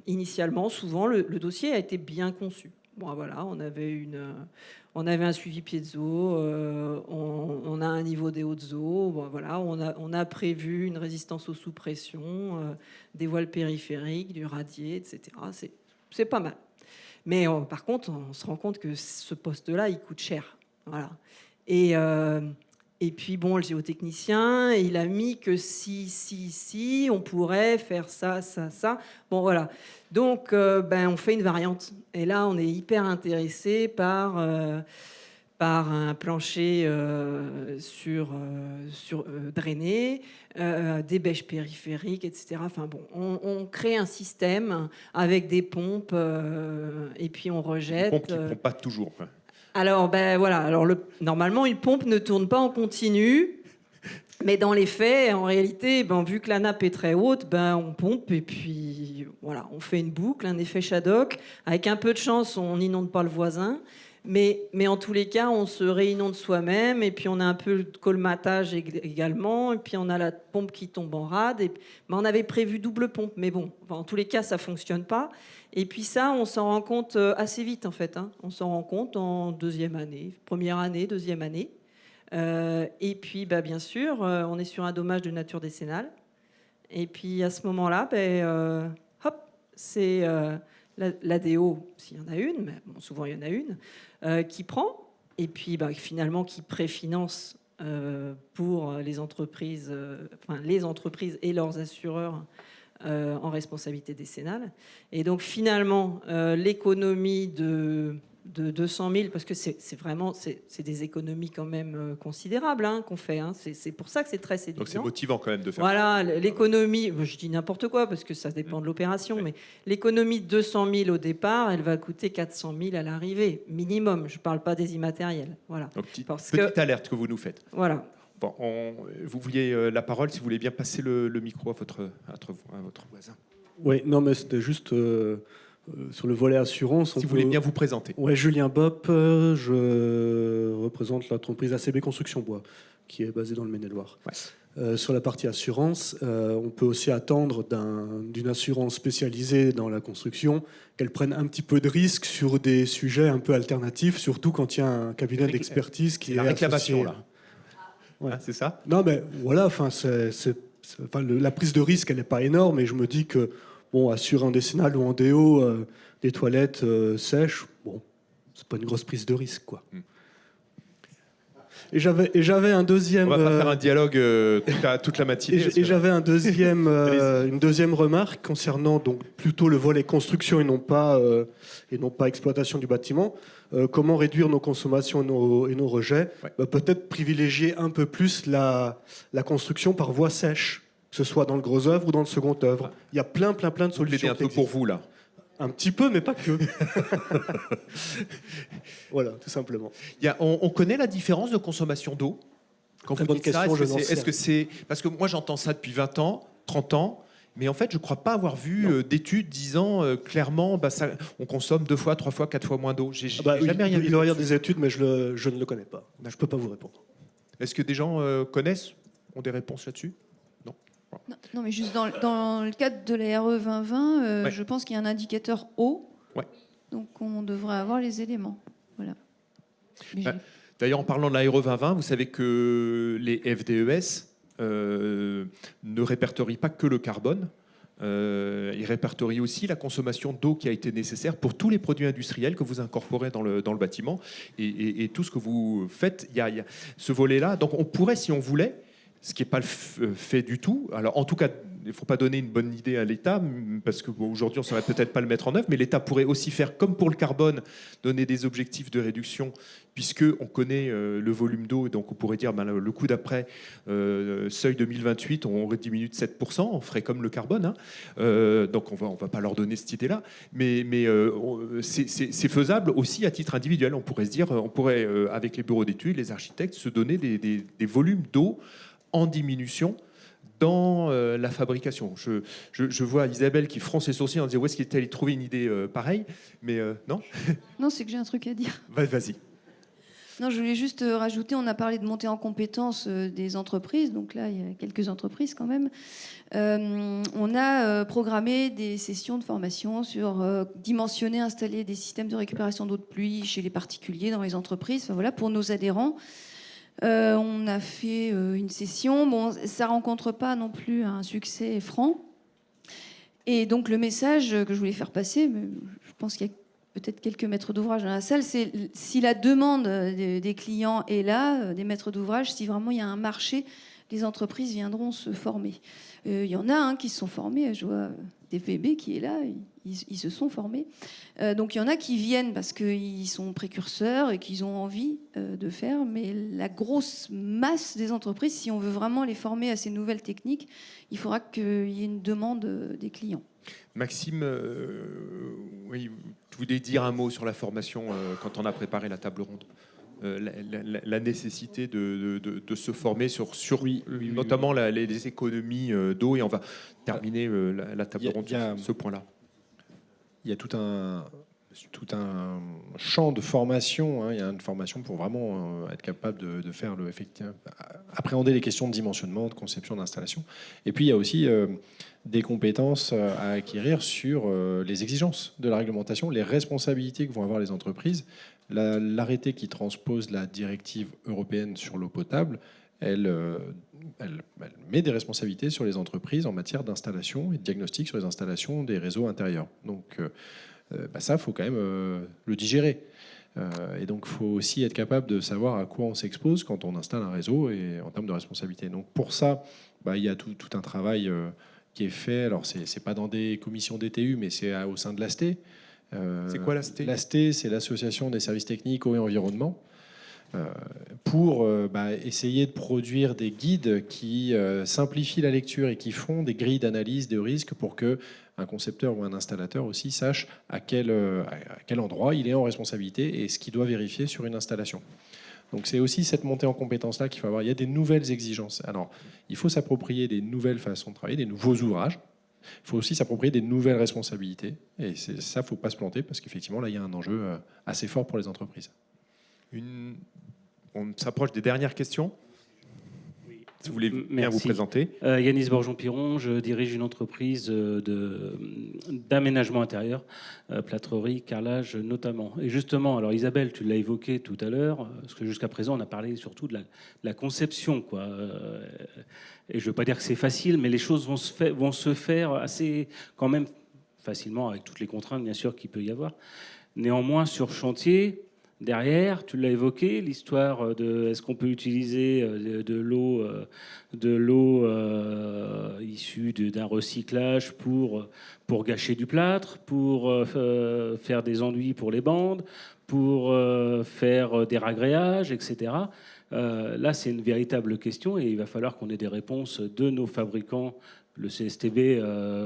initialement, souvent, le dossier a été bien conçu. Bon, voilà, on avait un suivi piezo, on a un niveau des hautes eaux, bon, voilà, on a prévu une résistance aux sous-pression, des voiles périphériques, du radier, etc. C'est pas mal. Mais par contre, on se rend compte que ce poste-là, il coûte cher. Voilà. Et puis, bon, le géotechnicien, il a mis que si, on pourrait faire ça. Bon, voilà. Donc, on fait une variante. Et là, on est hyper intéressé par un plancher drainé, des bêches périphériques, etc. Enfin bon, on crée un système avec des pompes et puis on rejette. Des pompes qui ne pompent pas toujours. Quoi. Alors, voilà. Alors, normalement, une pompe ne tourne pas en continu. Mais dans les faits, en réalité, vu que la nappe est très haute, on pompe et puis voilà, on fait une boucle, un effet Shadok. Avec un peu de chance, on n'inonde pas le voisin. Mais en tous les cas, on se réinonde soi-même et puis on a un peu de colmatage également. Et puis on a la pompe qui tombe en rade. On avait prévu double pompe, mais bon, en tous les cas, ça ne fonctionne pas. Et puis ça, on s'en rend compte assez vite en fait. On s'en rend compte en deuxième année, première année, deuxième année. Et puis, bien sûr, on est sur un dommage de nature décennale. Et puis, à ce moment-là, hop, c'est l'ADO, s'il y en a une, mais bon, souvent il y en a une, qui prend, et puis finalement qui préfinance pour les entreprises et leurs assureurs en responsabilité décennale. Et donc finalement, l'économie de 200 000, parce que c'est vraiment des économies quand même considérables qu'on fait. C'est pour ça que c'est très séduisant. Donc c'est motivant quand même de faire. Voilà, l'économie, je dis n'importe quoi parce que ça dépend de l'opération, mais l'économie de 200 000 au départ, elle va coûter 400 000 à l'arrivée, minimum. Je ne parle pas des immatériels. Voilà. Donc, petite alerte que vous nous faites. Voilà. Bon, vous vouliez la parole, si vous voulez bien passer le micro à votre voisin. Oui, non, mais c'était juste sur le volet assurance. Si vous voulez bien vous présenter. Ouais, Julien Bopp, je représente l'entreprise ACB Construction Bois, qui est basée dans le Maine-et-Loire. Ouais. Sur la partie assurance, on peut aussi attendre d'une assurance spécialisée dans la construction qu'elle prenne un petit peu de risque sur des sujets un peu alternatifs, surtout quand il y a un cabinet d'expertise qui est la réclamation, associé. Là. Ouais. C'est ça? Non, mais voilà, la prise de risque, elle n'est pas énorme, et je me dis que, bon, assurer en décennale ou en déo, des toilettes sèches, bon, c'est pas une grosse prise de risque, quoi. Et j'avais un deuxième. On va pas faire un dialogue toute la matinée. Et j'avais une deuxième remarque concernant donc plutôt le volet construction et non pas exploitation du bâtiment. Comment réduire nos consommations et nos rejets? Peut-être privilégier un peu plus la construction par voie sèche, que ce soit dans le gros œuvre ou dans le second œuvre. Il y a plein de solutions. Un peu pour vous là. Un petit peu, mais pas que. Voilà, tout simplement. On connaît la différence de consommation d'eau quand vous dites ça? Est-ce que c'est parce que moi j'entends ça depuis 20 ans, 30 ans, mais en fait je ne crois pas avoir vu d'études disant clairement on consomme 2 fois, 3 fois, 4 fois moins d'eau. Il doit y avoir des études, mais je ne le connais pas. Je ne peux pas vous répondre. Est-ce que des gens ont des réponses là-dessus? Non, mais juste dans le cadre de la RE 2020, je pense qu'il y a un indicateur eau. Ouais. Donc on devrait avoir les éléments. Voilà. D'ailleurs, en parlant de la RE 2020, vous savez que les FDES ne répertorient pas que le carbone. Ils répertorient aussi la consommation d'eau qui a été nécessaire pour tous les produits industriels que vous incorporez dans le bâtiment. Et tout ce que vous faites, il y a ce volet-là. Donc on pourrait, si on voulait, ce qui n'est pas le fait du tout. Alors, en tout cas, il ne faut pas donner une bonne idée à l'État, parce qu'aujourd'hui, on ne saurait peut-être pas le mettre en œuvre, mais l'État pourrait aussi faire, comme pour le carbone, donner des objectifs de réduction, puisqu'on connaît le volume d'eau, donc on pourrait dire, le coup d'après, seuil 2028, on diminue de 7%, on ferait comme le carbone. Donc, on va pas leur donner cette idée-là, mais c'est faisable aussi à titre individuel. On pourrait se dire, avec les bureaux d'études, les architectes, se donner des volumes d'eau en diminution dans la fabrication. Je vois Isabelle qui fronce ses sourcils en disant où est-ce qu'il est allé trouver une idée pareille, mais non. Non, c'est que j'ai un truc à dire. Vas-y. Non, je voulais juste rajouter, on a parlé de montée en compétences des entreprises, donc là, il y a quelques entreprises quand même. On a programmé des sessions de formation sur dimensionner, installer des systèmes de récupération d'eau de pluie chez les particuliers, dans les entreprises, enfin, voilà, pour nos adhérents. On a fait une session. Bon, ça rencontre pas non plus un succès franc. Et donc le message que je voulais faire passer, mais je pense qu'il y a peut-être quelques maîtres d'ouvrage dans la salle, c'est si la demande des clients est là, des maîtres d'ouvrage, si vraiment il y a un marché, les entreprises viendront se former. Il y en a qui se sont formés. Je vois DPB qui est là, ils se sont formés. Donc il y en a qui viennent parce qu'ils sont précurseurs et qu'ils ont envie de faire. Mais la grosse masse des entreprises, si on veut vraiment les former à ces nouvelles techniques, il faudra qu'il y ait une demande des clients. Maxime, oui, vous voulez dire un mot sur la formation quand on a préparé la table ronde? La nécessité de se former sur notamment les économies d'eau, et on va terminer la table ronde sur ce point-là. Il y a tout un champ de formation. Il y a une formation pour vraiment être capable de faire appréhender les questions de dimensionnement, de conception, d'installation. Et puis il y a aussi des compétences à acquérir sur les exigences de la réglementation, les responsabilités que vont avoir les entreprises L'arrêté qui transpose la directive européenne sur l'eau potable, elle met des responsabilités sur les entreprises en matière d'installation et de diagnostic sur les installations des réseaux intérieurs. Donc ça, il faut quand même le digérer. Et donc, il faut aussi être capable de savoir à quoi on s'expose quand on installe un réseau et en termes de responsabilité. Donc, pour ça, il y a tout un travail qui est fait. Alors, c'est pas dans des commissions DTU, mais c'est au sein de l'ASTE. C'est quoi l'ASTE ? L'ASTE, c'est l'Association des services techniques eau et environnement. Pour essayer de produire des guides qui simplifient la lecture et qui font des grilles d'analyse de risque pour que un concepteur ou un installateur aussi sache à quel endroit il est en responsabilité et ce qu'il doit vérifier sur une installation. Donc c'est aussi cette montée en compétences-là qu'il faut avoir. Il y a des nouvelles exigences. Alors, il faut s'approprier des nouvelles façons de travailler, des nouveaux ouvrages. Il faut aussi s'approprier des nouvelles responsabilités. Et ça, il ne faut pas se planter parce qu'effectivement, là, il y a un enjeu assez fort pour les entreprises. On s'approche des dernières questions. Si vous voulez bien vous présenter. Yanis Borjon-Piron, je dirige une entreprise d'aménagement intérieur, plâtrerie, carrelage notamment. Et justement, alors Isabelle, tu l'as évoqué tout à l'heure, parce que jusqu'à présent, on a parlé surtout de la conception, quoi. Et je ne veux pas dire que c'est facile, mais les choses vont se faire assez, quand même, facilement, avec toutes les contraintes, bien sûr, qu'il peut y avoir. Néanmoins, sur chantier, derrière, tu l'as évoqué, l'histoire de est-ce qu'on peut utiliser de l'eau issue d'un recyclage pour gâcher du plâtre, pour faire des enduits pour les bandes, pour faire des ragréages, etc. Là, c'est une véritable question et il va falloir qu'on ait des réponses de nos fabricants. Le CSTB,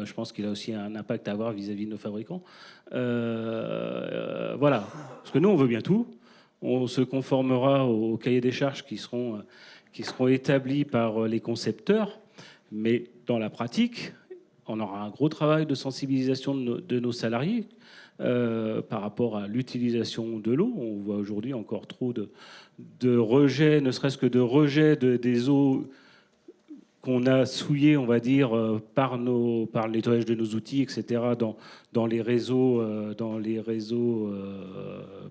je pense qu'il a aussi un impact à avoir vis-à-vis de nos fabricants. Voilà. Parce que nous, on veut bien tout. On se conformera aux cahiers des charges qui seront établis par les concepteurs. Mais dans la pratique, on aura un gros travail de sensibilisation de nos salariés par rapport à l'utilisation de l'eau. On voit aujourd'hui encore trop de rejets, ne serait-ce que de rejets des eaux qu'on a souillé, on va dire, par le nettoyage de nos outils, etc., dans les réseaux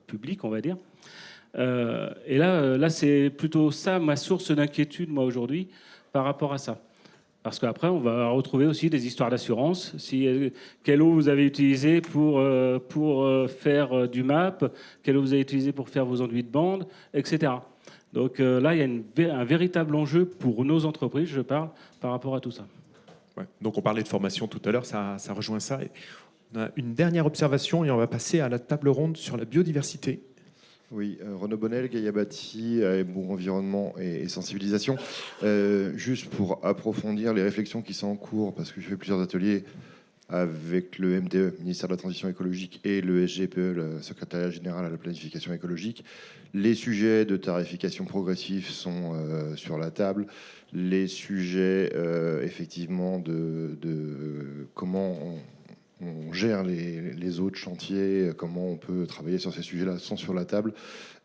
publics, on va dire. Et là, c'est plutôt ça ma source d'inquiétude, moi, aujourd'hui, par rapport à ça. Parce qu'après, on va retrouver aussi des histoires d'assurance. Quelle eau vous avez utilisée pour faire du MAP, quelle eau vous avez utilisée pour faire vos enduits de bande, etc. Donc là, il y a un véritable enjeu pour nos entreprises, je parle, par rapport à tout ça. Ouais. Donc on parlait de formation tout à l'heure, ça rejoint ça. Et on a une dernière observation et on va passer à la table ronde sur la biodiversité. Oui, Renaud Bonnel, Gaïa Bâti, Bon Environnement et Sensibilisation. Juste pour approfondir les réflexions qui sont en cours, parce que je fais plusieurs ateliers avec le MDE, ministère de la Transition écologique, et le SGPE, le secrétariat général à la planification écologique. Les sujets de tarification progressive sont sur la table. Les sujets, effectivement, de comment on gère les eaux de chantier, comment on peut travailler sur ces sujets-là sont sur la table.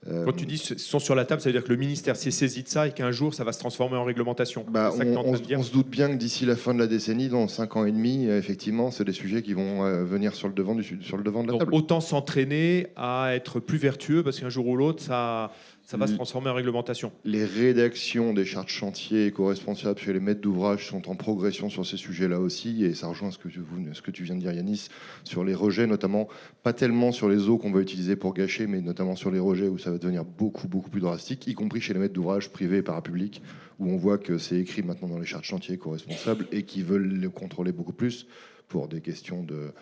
Quand tu dis sont sur la table, ça veut dire que le ministère s'est saisi de ça et qu'un jour, ça va se transformer en réglementation. On se doute bien que d'ici la fin de la décennie, dans 5 ans et demi, effectivement, c'est des sujets qui vont venir sur le devant de la table. Autant s'entraîner à être plus vertueux, parce qu'un jour ou l'autre, ça va se transformer en réglementation. Les rédactions des chartes chantier éco-responsables chez les maîtres d'ouvrage sont en progression sur ces sujets-là aussi, et ça rejoint ce que tu viens de dire, Yanis, sur les rejets, notamment, pas tellement sur les eaux qu'on va utiliser pour gâcher, mais notamment sur les rejets où ça va devenir beaucoup plus drastique, y compris chez les maîtres d'ouvrage privés et parapublics, où on voit que c'est écrit maintenant dans les chartes chantier éco-responsables et qui veulent le contrôler beaucoup plus pour des questions de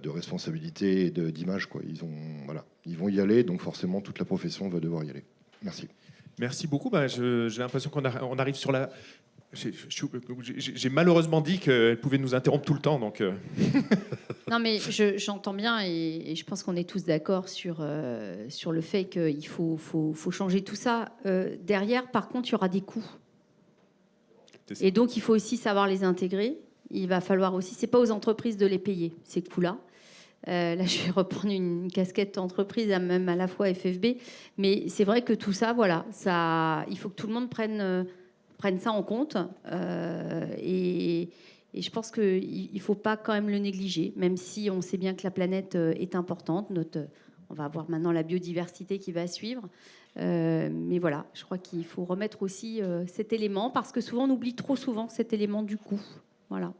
responsabilité et d'image. Ils vont y aller, donc forcément toute la profession va devoir y aller. Merci. Merci beaucoup. J'ai l'impression qu'on arrive sur la... J'ai malheureusement dit qu'elle pouvait nous interrompre tout le temps. Donc Non, mais j'entends bien et je pense qu'on est tous d'accord sur le fait qu'il faut changer tout ça. Derrière, par contre, il y aura des coûts. Et donc, il faut aussi savoir les intégrer. Il va falloir aussi, c'est pas aux entreprises de les payer, ces coûts-là. Là, je vais reprendre une casquette entreprise, même à la fois FFB. Mais c'est vrai que tout ça, voilà, il faut que tout le monde prenne ça en compte. Et je pense qu'il ne faut pas quand même le négliger, même si on sait bien que la planète est importante. on va avoir maintenant la biodiversité qui va suivre. Mais voilà, je crois qu'il faut remettre aussi cet élément, parce que souvent on oublie trop souvent cet élément du coût. Voilà.